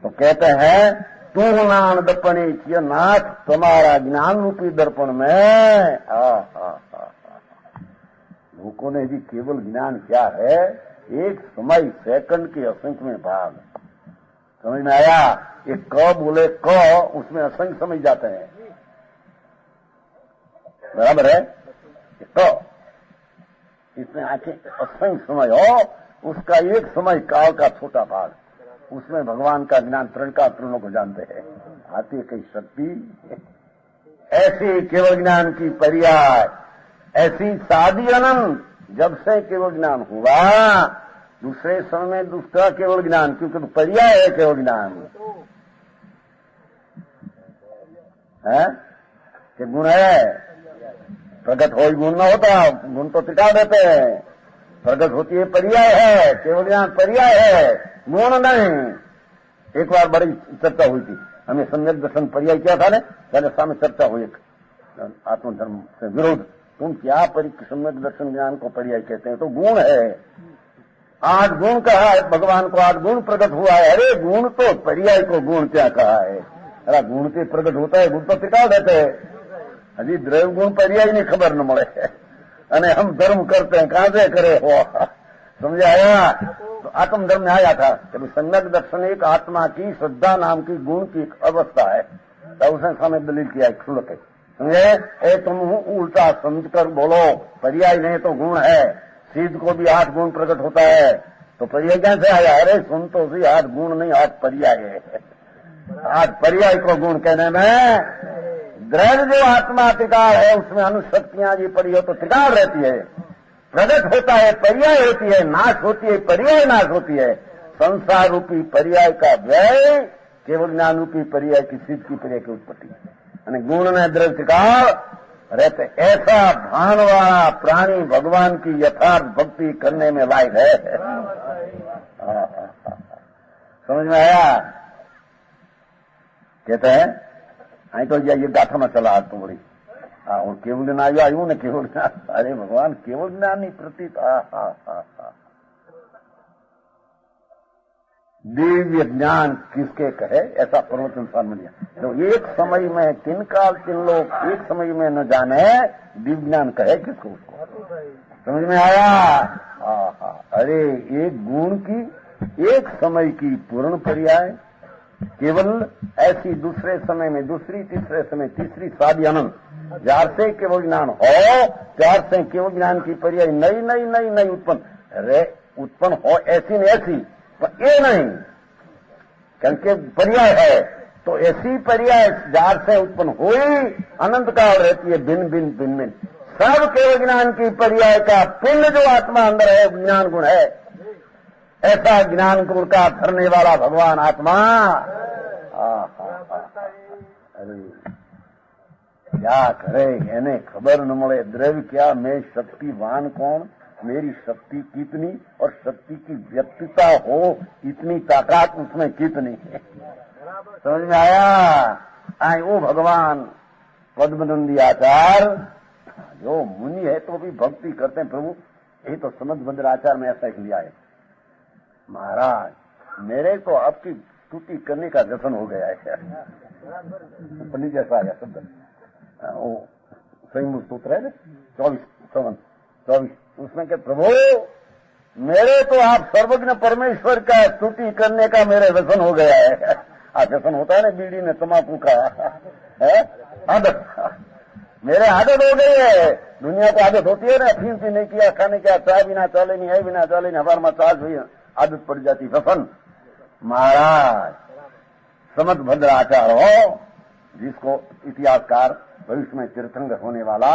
तो कहते हैं तू नान दर्पणे किया नाथ, तुम्हारा ज्ञान रूपी दर्पण में लोगों ने भी केवल ज्ञान क्या है? एक समय सेकंड के असंख्य में भाग। समझ में आया? ये क बोले क, उसमें असंख्य समझ जाते हैं। बराबर है? तो इसमें आंखें असंख्य समय हो, उसका एक समय काल का छोटा भाग, उसमें भगवान का ज्ञान तृण का तृणों को जानते हैं। आती है कई शक्ति ऐसी केवल ज्ञान की पर्याय, ऐसी साधी अनंत। जब से केवल ज्ञान हुआ दूसरे समय में दूसरा केवल ज्ञान, क्योंकि पर्याय है केवल ज्ञान है कि गुण है। प्रगट हो गुण न होता, गुण तो टिका देते हैं। प्रगट होती है पर्याय है, केवल ज्ञान पर्याय है, गुण नहीं। एक बार बड़ी चर्चा हुई थी, हमें सम्यक दर्शन पर्याय क्या था ने, पहले सामने चर्चा हुई आत्मधर्म से विरोध। तुम क्या सम्यक दर्शन ज्ञान को पर्याय कहते हैं? तो गुण है। 8 गुण कहा है भगवान को, 8 गुण प्रकट हुआ है। अरे गुण तो पर्याय को गुण क्या कहा है? अरे गुण से प्रकट होता है, गुण तो टिका देते हैं। हजी द्रव्य गुण पर्याय नहीं खबर न મળે અને हम धर्म करते हैं, कहां से करे हो? समझ आया? तो आत्म धर्म में आया था कि सम्यक दर्शन एक आत्मा की श्रद्धा नाम की गुण की एक अवस्था है। तो उसने सामने दलील किया खुल के, समझे? ए तुम उल्टा समझकर बोलो, पर्याय नहीं तो गुण है। सिद्ध को भी 8 गुण प्रकट होता है, तो पर्याय कैसे आया? अरे सुन तो सी, 8 गुण नहीं 8 पर्याय है। 8 पर्याय को गुण कहने में द्रव्य जो आत्मा टिकाड़ है उसमें अनुशक्तियां जी पड़ी हो तो टिकाड़ रहती है। प्रगट होता है पर्याय होती है, नाश होती है पर्याय नाश होती है। संसार रूपी पर्याय का व्यय केवल ज्ञान रूपी पर्याय की सिद्ध की पर्याय की उत्पत्ति है। गुण ने द्रव्य टिकाड़ रहते, ऐसा भान वाला प्राणी भगवान की यथार्थ भक्ति करने में लायक है। समझ में आया? कहते हैं आई तो ये गाथा में चला आज तो बड़ी और केवल ज्ञान आयु ने केवल ज्ञान, अरे भगवान केवल ज्ञान ही प्रतीत दिव्य ज्ञान किसके कहे, ऐसा प्रवचन सामने लिया। तो एक समय में 3 काल 3 लोग एक समय में न जाने, दिव्य ज्ञान कहे किसको, उसको समझ में आया। अरे एक गुण की एक समय की पूर्ण पर्याय, केवल ऐसी दूसरे समय में दूसरी, तीसरे समय तीसरी, साधी अनंत, जार से केवल ज्ञान हो, चार से केवल ज्ञान की पर्याय नई नई नई नई उत्पन्न हो, ऐसी न ऐसी, पर ये नहीं क्योंकि पर्याय है, तो ऐसी पर्याय जार से उत्पन्न हुई अनंत काल रहती है, भिन्न भिन्न भिन्न भिन्न सब केवल ज्ञान की पर्याय का पिंड जो आत्मा अंदर है ज्ञान गुण है, ऐसा ज्ञान गुण का धरने वाला भगवान आत्मा। अरे क्या करे એને खबर न મળે, द्रव्य क्या, मैं शक्तिवान कौन, मेरी शक्ति कितनी और शक्ति की व्यक्तिता हो इतनी ताकत उसमें कितनी है, समझ में आया। आए वो भगवान पद्मनंदी आचार्य जो मुनि है तो भी भक्ति करते हैं प्रभु, ये तो समझ आचार्य में ऐसा लिया है, महाराज मेरे को आपकी स्तुति करने का व्यसन हो गया है। पंडित जैसा आया शब्द वो संयुक्त सूत्र है 24 उसमें क्या प्रभु मेरे तो आप सर्वज्ञ परमेश्वर का स्तुति करने का मेरे व्यसन हो गया है। व्यसन होता है ना बीड़ी ने तम्बाकू का है आदत, मेरे आदत हो गई है। दुनिया को आदत होती है ना, अफीम भी नहीं किया, खाने क्या, चाय बिना चाले नहीं है, बिना चाले नहीं, हमारे में चाल भी आदत पड़ जाती व्यसन। महाराज समझ भद्र आचार हो, जिसको इतिहासकार भविष्य में तीर्थंकर होने वाला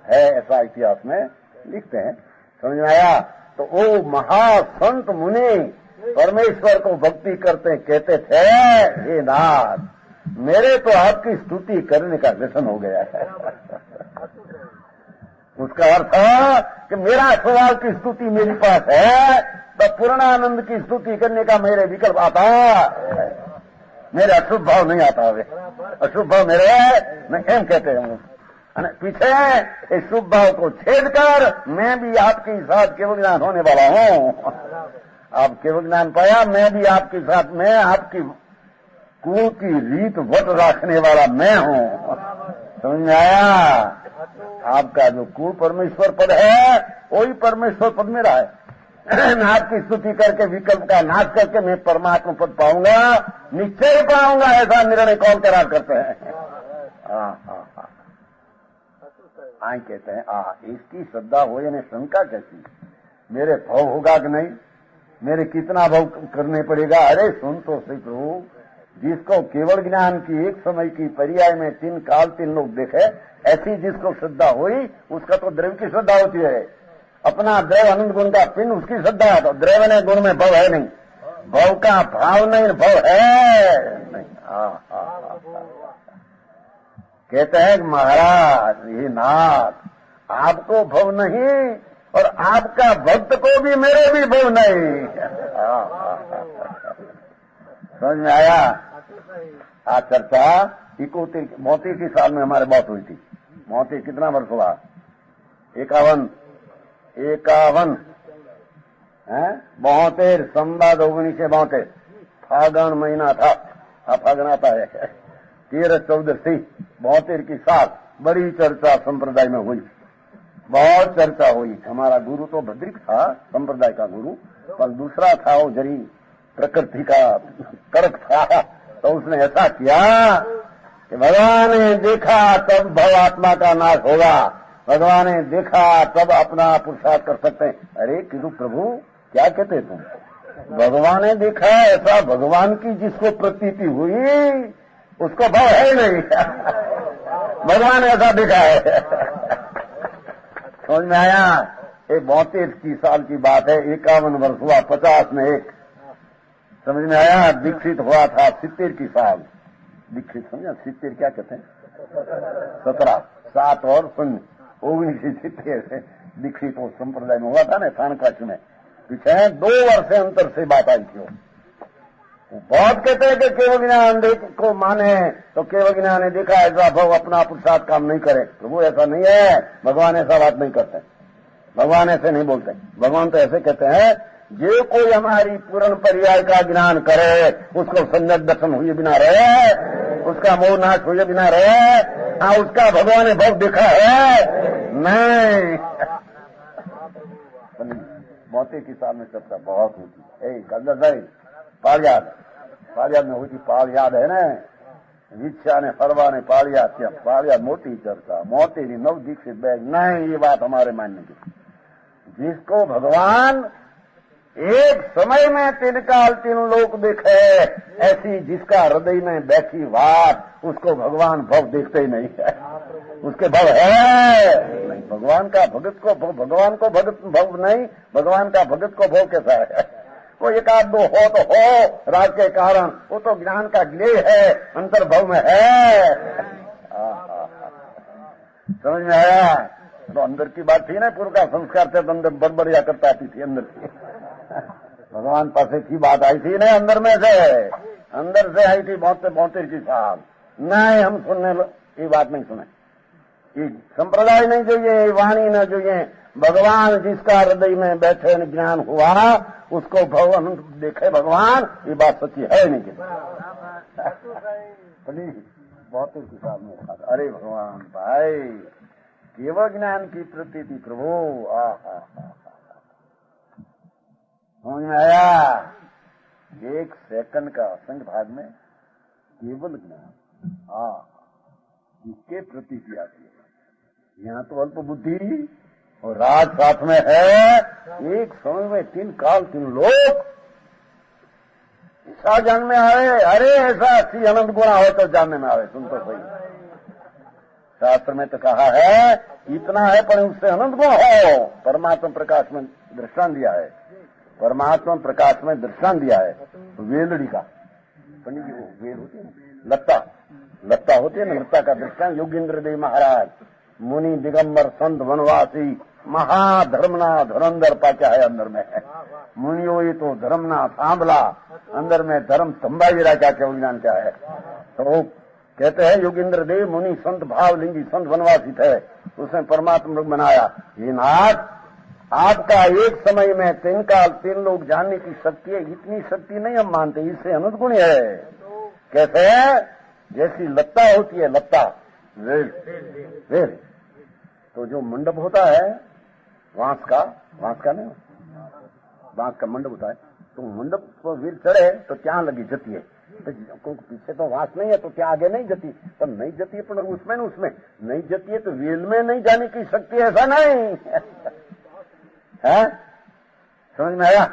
है ऐसा इतिहास में लिखते हैं, समझ में आया। तो वो महासंत मुनि परमेश्वर को भक्ति करते कहते थे, हे नाथ मेरे तो आपकी स्तुति करने का व्यसन हो गया है। उसका अर्थ कि मेरा सवाल की स्तुति मेरे पास है तो पूर्णानंद की स्तुति करने का मेरे विकल्प आता, मेरे अशुभ भाव नहीं आता। वे अशुभ भाव मेरे मैं एम कहते हूँ पीछे इस शुभ भाव को छेद कर मैं भी आपके साथ केवल ज्ञान होने वाला हूँ। आप केवल ज्ञान पाया, मैं भी आपके साथ, मैं आपकी कुल की रीत वट रखने वाला मैं हूँ, समझ में आया। आपका जो कुल परमेश्वर पद है वही परमेश्वर पद मेरा है। मैं आपकी स्तुति करके विकल्प का नाश करके मैं परमात्मा पद पाऊंगा, निश्चय पाऊंगा, ऐसा निर्णय कौन करार करते हैं। आई कहते हैं इसकी श्रद्धा हो यानी शंका कैसी, मेरे भाव होगा कि नहीं, मेरे कितना भाव करने पड़ेगा। अरे सुन तो सही प्रभु, जिसको केवल ज्ञान की एक समय की पर्याय में 3 काल 3 लोग देखे, ऐसी जिसको श्रद्धा हुई उसका तो द्रव्य की श्रद्धा होती है। अपना द्रव्य अनंत गुण का पिंड उसकी श्रद्धा है, तो द्रव्य ने गुण में भव है नहीं, भव का भाव नहीं, भव है नहीं। कहते हैं महाराज ये नाथ आपको भव नहीं और आपका भक्त को भी मेरे भी भव नहीं। समझ में आया। आज चर्चा 72 साल में हमारे बात हुई थी। 72 कितना वर्ष हुआ, 51 है 72 संवाद 1972 फागण महीना था, फागण आता है 13-14 थी 72 की साल। बड़ी चर्चा संप्रदाय में हुई, बहुत चर्चा हुई। हमारा गुरु तो भद्रिक था संप्रदाय का गुरु, पर दूसरा था वो जरी प्रकृति का कर्क था, तो उसने ऐसा किया कि भगवान ने देखा तब भव आत्मा का नाश होगा, भगवान ने देखा तब अपना पुरुषार्थ कर सकते हैं। अरे किधु प्रभु क्या कहते तुम, भगवान ने देखा ऐसा, भगवान की जिसको प्रतीति हुई उसको भाव है नहीं। भगवान ऐसा देखा है। समझ में आया। ये 32 साल की बात है, 51 वर्ष हुआ, 50 में एक, समझ में आया। दीक्षित हुआ था 70 की साल, दीक्षित समझा, 70 क्या कहते हैं 17, 7 और 0 1970 दीक्षित वो संप्रदाय में हुआ था ना थानकाश में। पीछे 2 वर्ष अंतर से बात आई थी, बहुत कहते हैं कि केवल ज्ञान को माने तो केवल ज्ञान ने देखा ऐसा भव अपना पुरुषार्थ काम नहीं करे। प्रभु ऐसा नहीं है, भगवान ऐसा बात नहीं करते, भगवान ऐसे नहीं बोलते। भगवान तो ऐसे कहते हैं, जो कोई हमारी पूर्ण पर्याय का ज्ञान करे उसको सम्यक दर्शन हुए बिना रहे, उसका मोह नाश हुए बिना रहे। हाँ, उसका भगवान ने भव देखा है नहीं। मोती की सामने चर्चा बहुत होती है। गंगा पालियाद में होती, पालियाद है ना, રિક્ષા ને ફરવા ને પાળિયા ત્યાં પાળિયા મોટી ચર્ચા, મોતીની નવદીક્ષિત બેગ नहीं, ये बात हमारे मानने की। जिसको भगवान एक समय में 3 काल 3 लोक देखे, ऐसी जिसका हृदय में बैठी बात उसको भगवान भव देखते ही नहीं है। उसके भव है नहीं। भगवान का भगत को भगवान को भगत भव नहीं, भगवान का भगत को भव कैसा है? वो एक आध दो हो तो हो राज के कारण, वो तो ज्ञान का ज्ञेय है, अंतर्भव में है। समझ में आया? तो अंदर की बात थी ना, पूर्व का संस्कार से तो अंदर बड़बड़िया करता आती थी अंदर की। भगवान पास की बात आई थी ना, अंदर में से, अंदर से आई थी 72 की साल। नहीं, हम सुनने ये बात नहीं सुने, ये संप्रदाय नहीं चाहिए, वाणी न चाहिए। भगवान जिसका हृदय में बैठे ज्ञान हुआ उसको भगवान देखे भगवान, ये बात सच्ची है नहीं कि बहुत ही साल में। अरे भगवान भाई, केवल ज्ञान की प्रतीति प्रभु, समझ में आया? 1 सेकंड का असंग भाग में केवल ज्ञान, इसके प्रतीति आती है। यहाँ तो अल्प बुद्धि और राज साथ में है। एक समय में 3 काल 3 लोक ऐसा जान में आवे। अरे ऐसा अच्छी अनंत गुणा हो तो जानने में आवे। सुन तो सही, शास्त्र में तो कहा है इतना है पर उससे अनंत गुण हो। परमात्मा प्रकाश में दृष्टांत दिया है, परमात्मा प्रकाश में दृष्टांत दिया है। वेलड़ी का, पंडित जी वो वेल होती है ना, लत्ता होती है ना, लत्ता का दृष्टांत योगेंद्र देव महाराज, मुनि दिगंबर संत वनवासी महाधर्मना धुरंधर पाचा है अंदर में है। मुनियो ये तो धर्मना सांभला, अंदर में धर्म संभाजी राजा के ज्ञान क्या है। तो कहते हैं योगेंद्र देव मुनि संत भावलिंगी संत वनवासी थे, उसने परमात्मा बनाया। ये नाथ आपका एक समय में 3 काल 3 लोग जानने की शक्ति है। इतनी शक्ति नहीं हम मानते, इससे अनंत गुण है। कैसे? जैसी लत्ता होती है, लत्ता वेल, तो जो मंडप होता है बांस का नहीं, बांस का मंडप होता है, तो मंडप पर वीर चढ़े तो क्या लगी जती है, तो पीछे तो बांस नहीं है तो क्या आगे नहीं जती, तो नहीं जती है, पर उसमें नहीं जती है तो वेल में नहीं जाने की शक्ति, ऐसा नहीं है। समझ में आया?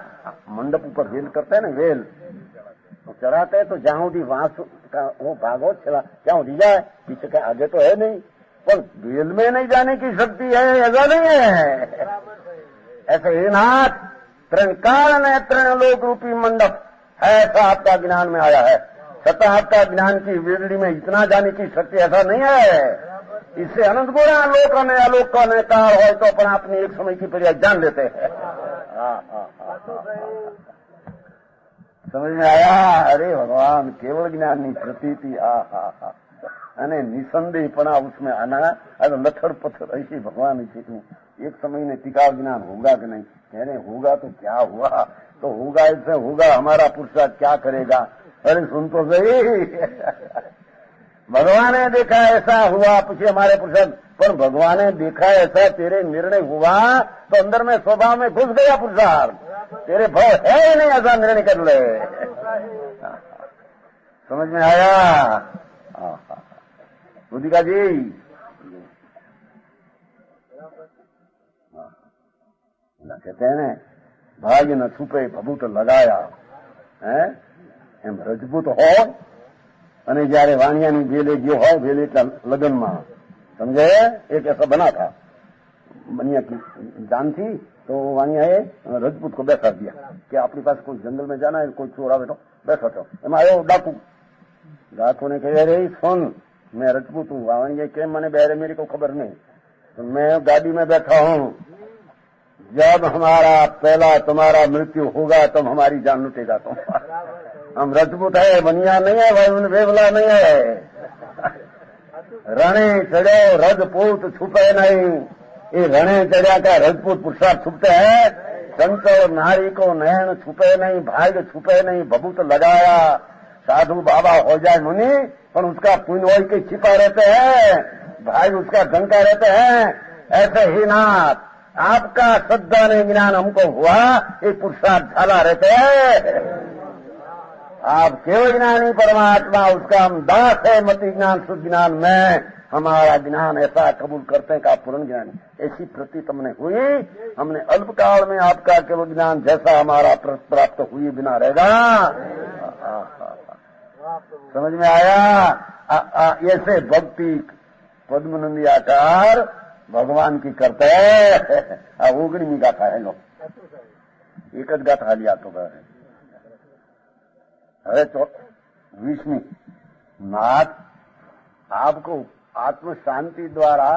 मंडप ऊपर वेल करते हैं ना, वेल तो चढ़ाते हैं, तो जहां भी बांस का वो भागो चला क्या जाए, पीछे का आगे तो है नहीं, पर वेल में नहीं जाने की शक्ति है, ऐसा नहीं है। ऐसे ही नाथ 3 काल ने 3 लोक रूपी मंडप है, ऐसा आपका ज्ञान में आया है। सत्ता आपका ज्ञान की वेलड़ी में इतना जाने की शक्ति ऐसा नहीं है। इससे अनंत गुणा लोक ने अलोक ने काल हो तो अपना अपनी एक समय की पर्याय जान लेते हैं। समझ में आया? अरे भगवान केवल ज्ञान की प्रतीति, अने निसंदेहपना उसमें आना, अरे लथड़ पत्थर ऐसी भगवान की एक समय ने टिकाव ज्ञान होगा कि नहीं? कह रहे होगा तो क्या हुआ, तो होगा इससे होगा, हमारा पुरुषार्थ क्या करेगा? अरे सुन तो सही, भगवान ने देखा ऐसा हुआ, पूछे हमारे पुरुषार्थ, पर भगवान ने देखा ऐसा तेरे निर्णय हुआ तो अंदर में स्वभाव में घुस गया पुरुषार्थ, तेरे भाव है ही नहीं, ऐसा निर्णय कर ले। समझ में आया? बुद्धिका जी कहते हैं ना, भाग्य न छुपे भभूत लगाया है, એમ રજપૂત હોય અને જયારે વાણિયાની વેલે ગયો હોય, વેલે લગ્નમાં સમજે, એક ऐसा बना था, बनिया की जान थी, तो वाणियाए रजपूत को बैठा दिया कि अपने पास कोई जंगल में जाना है, कोई चोर आवे तो बैठा था। एम आयो डाकू ने कहे, अरे सुन मैं रजपूत हूँ, वाणिया के मैंने बहरे मेरी को खबर नहीं, तो मैं गाड़ी में बैठा हूँ, जब हमारा पहला तुम्हारा मृत्यु होगा तब हमारी जान लुटेगा तुम। हम रजपूत है, बनिया नहीं है भाई, उन्हें बेवला नहीं है। रणे चढ़ो रजपूत छुपे नहीं, ये रणे चढ़िया का रजपूत पुरुषार्थ छुपते हैं। चंचल नारी को नयन छुपे नहीं, भाग्य छुपे नहीं, भभूत लगाया साधु बाबा हो जाए मुनि, पर उसका पुण्य वही के छिपा रहते हैं, भाग्य उसका ढंका रहते हैं। ऐसे ही नाथ आपका श्रद्धा ने ज्ञान हमको हुआ, ये पुरुषार्थ झाला रहते हैं। आप केवल ज्ञानी परमात्मा, उसका हम दास है। मति ज्ञान शुद्ध ज्ञान में हमारा ज्ञान ऐसा कबूल करते हैं कि आप पूर्ण ज्ञानी। ऐसी प्रतीत हमने हुई। हमने अल्पकाल में आपका केवल ज्ञान जैसा हमारा प्राप्त हुई बिना रहेगा। समझ में आया? ऐसे भक्ति पद्मनंदी आकार भगवान की करते हैं। ओगणी गाथा है लोग, एक गाथा लिया तो अरे तो 20वीं नाथ आपको आत्म शांति द्वारा,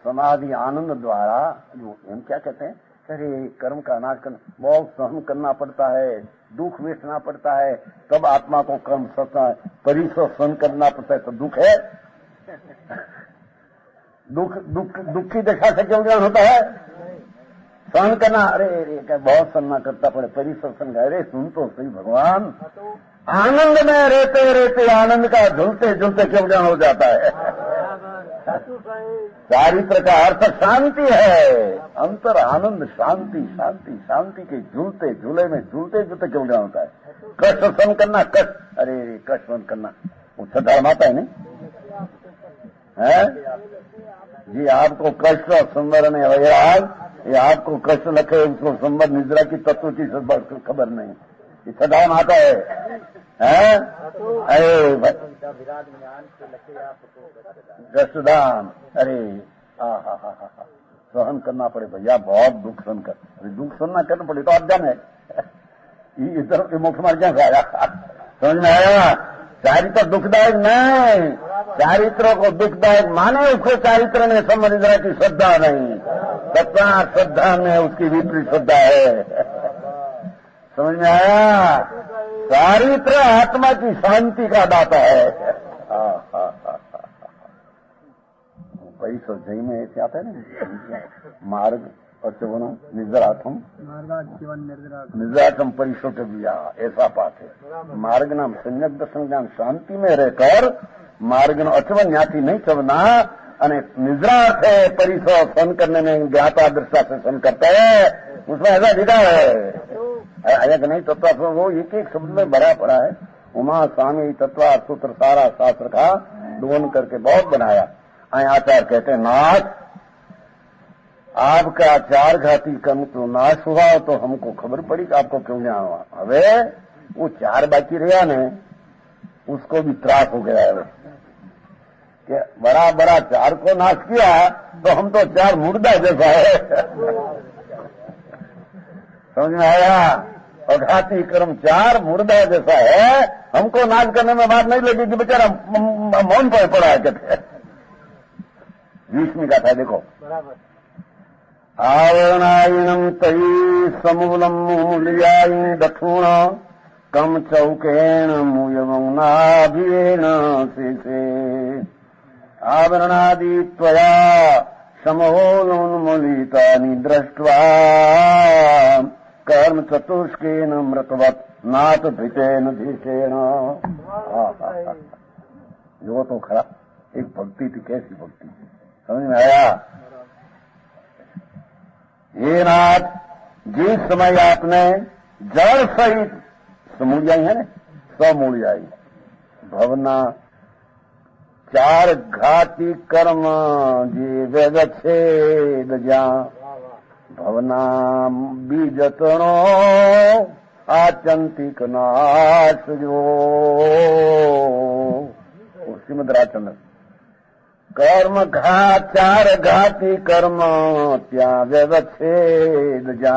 समाधि आनंद द्वारा, जो हम क्या कहते हैं, अरे कर्म का नाश करना, बहुत सहन करना पड़ता है, दुख वेठना पड़ता है, तब आत्मा को कर्म सत्ता परिसर सहन करना पड़ता है। तो दुख है, दुख की दशा से क्यों ज्ञान होता है? सहन करना, अरे बहुत सहना करता पड़े, परिसर सहन। अरे सुन तो सही भगवान, आनंद में रहते रहते आनंद का झुलते झुलते क्यों ज्ञान हो जाता है? चारित्र का अर्थ शांति है, अंतर आनंद शांति, शांति शांति के झूलते झूले में झूलते झूलते क्यों ज्ञान होता है? कष्ट सहन करना, कष्ट, अरे कष्ट सहन करना, वो छठा माता है नहीं है जी। आपको कष्ट और संवर ने वैराग, ये आपको कष्ट लखे, उसको संवर निद्रा की तत्व की खबर नहीं, ये छठा माता है। अरे कष्टदान, अरे सहन करना पड़े भैया, बहुत दुख सहन कर, दुख सहन करना पड़े तो आप जाने इधर मोक्ष मार्ग क्या आया? समझ में आया? चारित्र दुखदायक नहीं, चारित्रों को दुखदायक माने उसको चारित्र ने समझ की श्रद्धा नहीं, सत्ता श्रद्धा में उसकी विपरीत श्रद्धा है। समझ में आया? चारित्र आत्मा की शांति का दाता है। वही सोच में ऐसे आता है ना, मार्ग अचवनो निजराथम निजराथम परिशोट दिया, ऐसा पाठ है। मार्ग नाम सम्यक दर्शन ज्ञान शांति में रहकर मार्ग न अचवन न्याथी नहीं चवना, અને निजरार्थ है परिसर सहन करने में ज्ञाता दृष्टा से सहन करता है, उसमें ऐसा लिखा है। आया कि नहीं? तत्व वो एक एक शब्द में भरा पड़ा है। उमा स्वामी तत्वा सूत्र सारा शास्त्र का दोन करके बहुत बनाया। आचार्य कहते हैं नाथ आपका चार घाती कर्म तो नाश हुआ, तो हमको खबर पड़ी कि आपको क्यों ज्ञान हुआ। अबे वो चार बाकी रहा ने, उसको भी त्रास हो गया है कि बड़ा बड़ा चार को नाश किया तो हम तो चार मुर्दा जैसा है। समझ में आया? अघाती कर्म चार मुर्दा जैसा है, हमको नाश करने में बात नहीं लगी कि बेचारा मौन पर पड़ा है। कहते 20वीं गाथा देखो, आवरणायनम तयी समूलम मूल्यायी दक्षुण कम चौकेण मुयवनाभियेन शेषे आवरणादि त्वया समूलोन्मूलितानि दृष्ट्वा कर्म चतुष्केन मृतवत् नाथ धृतेन धीशेन। जो तो खरा एक भक्ति थी, कैसी भक्ति, समझ में आया? ये नाथ जिस समय आपने जड़ सहित समूलियाई है ना, समूलियाई भवना चार घाती कर्म जी वेगछेद जा भवना बीजतणो आचंतिक नाश जो श्रीमद राजचंद्र कर्म घात चार घाती कर्म त्या व्यवच्छेद जा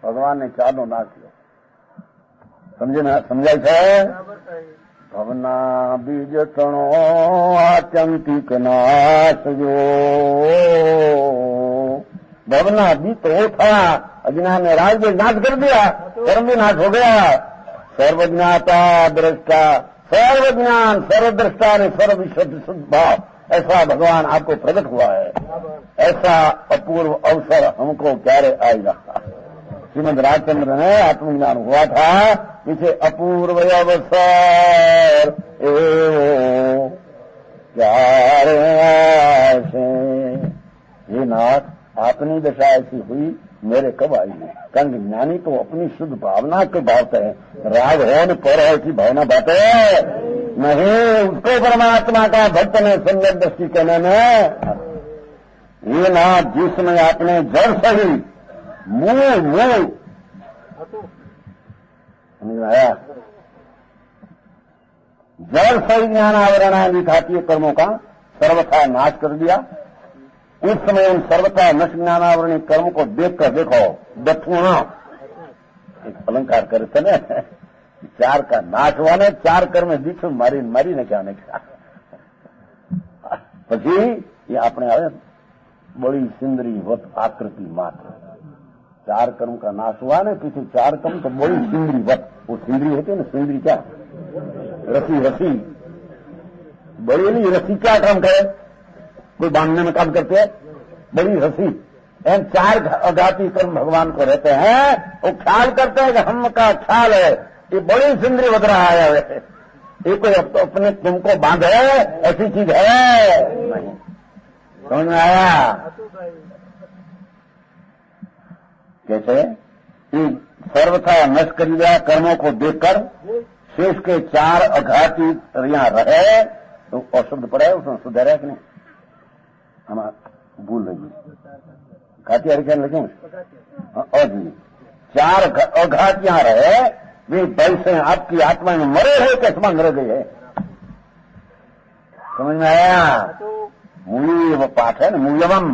भगवान ने चारों नाश किया। समझे ना? समझाय है? भवना बीज तणो आचंतिक नाश जो भवना बीज तो था, अज्ञान ने राज भी नाश कर दिया, कर्म भी नाश हो गया, सर्वज्ञाता दृष्टा, सर्वज्ञान, सर्वद्रष्टा ने सर्वविशुद्ध शुद्ध भाव, ऐसा भगवान आपको प्रकट हुआ है। ऐसा अपूर्व अवसर हमको क्यारे आएगा। श्रीमद राजचंद्र ने आत्मज्ञान हुआ था, पीछे अपूर्व अवसर एवं क्यारे आसे। ये नाथ, अपनी दशा ऐसी हुई, मेरे कब आई है? कारण ज्ञानी तो अपनी शुद्ध भावना के भावते हैं, राग होने पर ऐसी भावना बात है नहीं। उसको परमात्मा का भक्त ने सम्यक दृष्टि कहने में, ये नाथ जिसमें आपने जड़ सही मूल समझ आया, जड़ सही ज्ञान आवरणादि घातीय कर्मों का सर्वथा नाश कर दिया। उस समय उन सर्वथा नष्ट ज्ञानावरणी कर्म को देखकर देखो, दक्षिणा एक अलंकार करे थे ने, चार का नाश हुआ ने, चार कर्म દીઠું મારીને क्या नहीं क्या। પછી ये अपने आवे बड़ी सिंदरी वत आकृति मात्र, चार कर्म का नाश हुआ ने, पीछे चार कर्म तो बड़ी सिंदरी वत, वो सिंदरी होती है ना, सिंदरी क्या रसी बड़ी नहीं, रसी क्या काम करे, कोई बांधने में काम करते हैं, बड़ी रसी। एम चार अघाती कर्म भगवान को रहते हैं, वो ख्याल करते हैं कि हम का ख्याल है, ये बड़ी सिंदरी बद रहा है, ये कोई अपने तुमको बांधे ऐसी चीज है नहीं। समझ में आया? कैसे सर्वथा नष्ट कर दिया कर्मों को देखकर, शेष के चार अघाती यहाँ रहे तो अशुद्ध पड़े, उसमें सुधर है कि नहीं? हम भूल रही घाटी हरिख्या लगे और जी चार अघात यहाँ रहे, वे वैसे आपकी आत्मा में मरे हुए कैसे मर गए है। समझ में आया? मूल्य पाठ है ना, मूल्यवम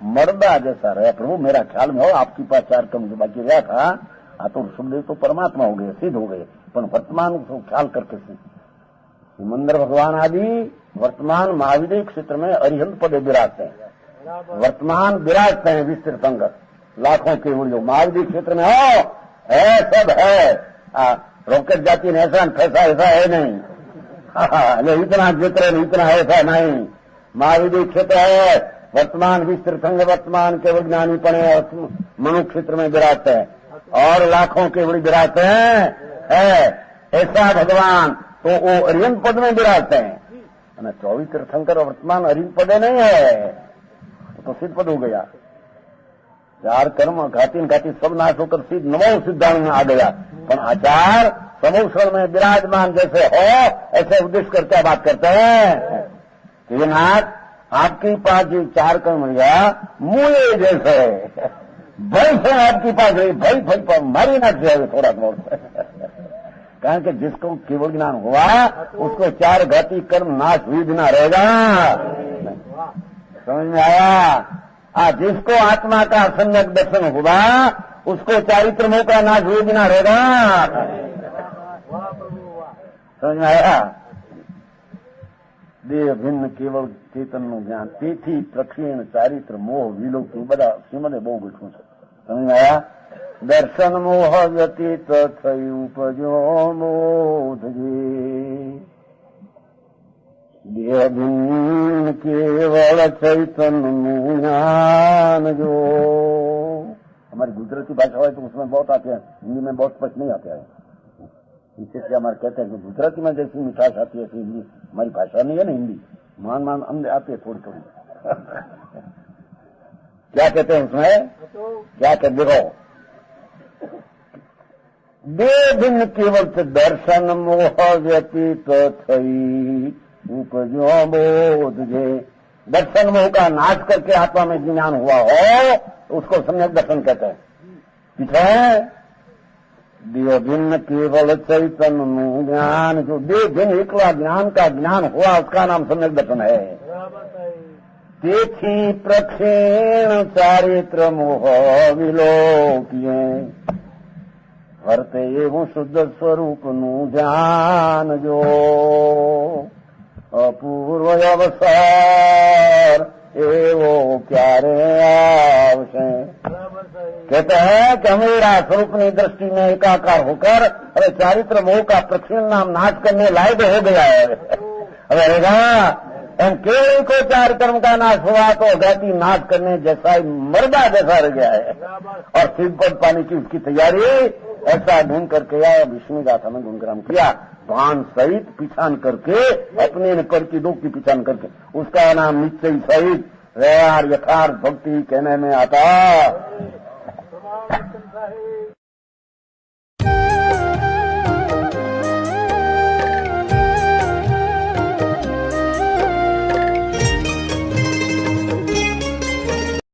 मर्दा जैसा रहे प्रभु, मेरा ख्याल में हो आपकी पास चार कम जो बाकी रहा था, तो सुखदेव तो परमात्मा हो गए, सिद्ध हो गए, पर वर्तमान को ख्याल करके सिमंदर भगवान आदि वर्तमान महाविद्य क्षेत्र में अरिहंत पदे विराजते हैं, वर्तमान विराजते हैं विस्तृत संगत लाखों के जो महाविद्य क्षेत्र में हो है, सब है। रॉकेट जाति ने ऐसा ऐसा है नहीं, इतना जित्र इतना ऐसा नहीं, महाविद्य क्षेत्र है, वर्तमान विस्तृत संघ वर्तमान केवल ज्ञानीपणे मनु क्षेत्र में विराजते हैं, और लाखों के बड़ी विराजते हैं, ऐसा भगवान तो वो अरिहंत पद में विराजते हैं। 24 तीर्थंकर वर्तमान अरिहंत पदे नहीं है, तो सिद्ध पद हो गया। चार कर्म घाती घाती सब नाश होकर सिद्ध नवो सिद्धांत में आ गया, पर आचार समूह में विराजमान जैसे हो ऐसे उद्देश्य करके बात करते हैं कि नाथ आपके पास जो चार कर्म लिया मूल्य जैसे भय से आपके पास भय पर मारी ना चाहिए थोड़ा बहुत, कारण कि जिसको केवल ज्ञान हुआ उसको चार घाती कर्म नाश हुई बिना रहेगा। समझ में आया? जिसको आत्मा का सम्यक दर्शन हुआ उसको चारित्र मोह का नाश हुए बिना रहेगा। समझ में आया? देह भिन्न केवल चेतन નું જ્ઞાન, તેથી પ્રક્ષીણ ચારિત્ર મોહ વિલોકી બધા શ્રીમદે બહુ બેઠું છે। સમજ में आया? દર્શન મોહ વ્યતીત થઈ ઉપજો મોધજી, દેહ भिन्न केवल चैतन ज्ञान जो। हमारी गुजराती भाषा है तो उसमें बहुत आते हैं, हिंदी में बहुत स्पष्ट नहीं आते हैं, इससे हमारे कहते हैं कि गुजराती में जैसी मिठास आती है हिंदी, हमारी भाषा नहीं है ना हिंदी, मान हमने आती है थोड़ी थोड़ी। क्या कहते हैं उसमें, क्या कहते देखो, देह भिन्न केवल से दर्शन मोह व्यतीत थई उपजो बोध जे। दर्शन मोह का नाश करके आत्मा में ज्ञान हुआ हो तो उसको सम्यक दर्शन कहते हैं। पीछे देह भिन्न केवल चैतन्य ज्ञान, जो देह भिन्न एकला ज्ञान का ज्ञान हुआ उसका नाम सम्यक दर्शन है। तेथी प्रक्षीण चारित्र मोह विलोकिये, वर्ते एवं शुद्ध स्वरूप नु ज्ञान जो। अपूर्व अवसर एवो क्यारे आवशे। कहते हैं कि हमेरा स्वरूपनी दृष्टि में एकाकार होकर अरे चारित्र मोह का प्रक्षीण नाम नाश करने लायक हो गया है। अब केवल को चार कर्म का नाश हुआ तो गति नाश करने जैसा ही मर्दा जैसा रह गया है। और शिव पद पाने की उसकी तैयारी ऐसा ढूंढ करके आया। विष्णु गाथा में गुणग्राम किया, भान सहित पिछान करके, अपने पर की दुख की पिछान करके, उसका नाम निश्चय सहित यार यथार्थ भक्ति कहने में आता।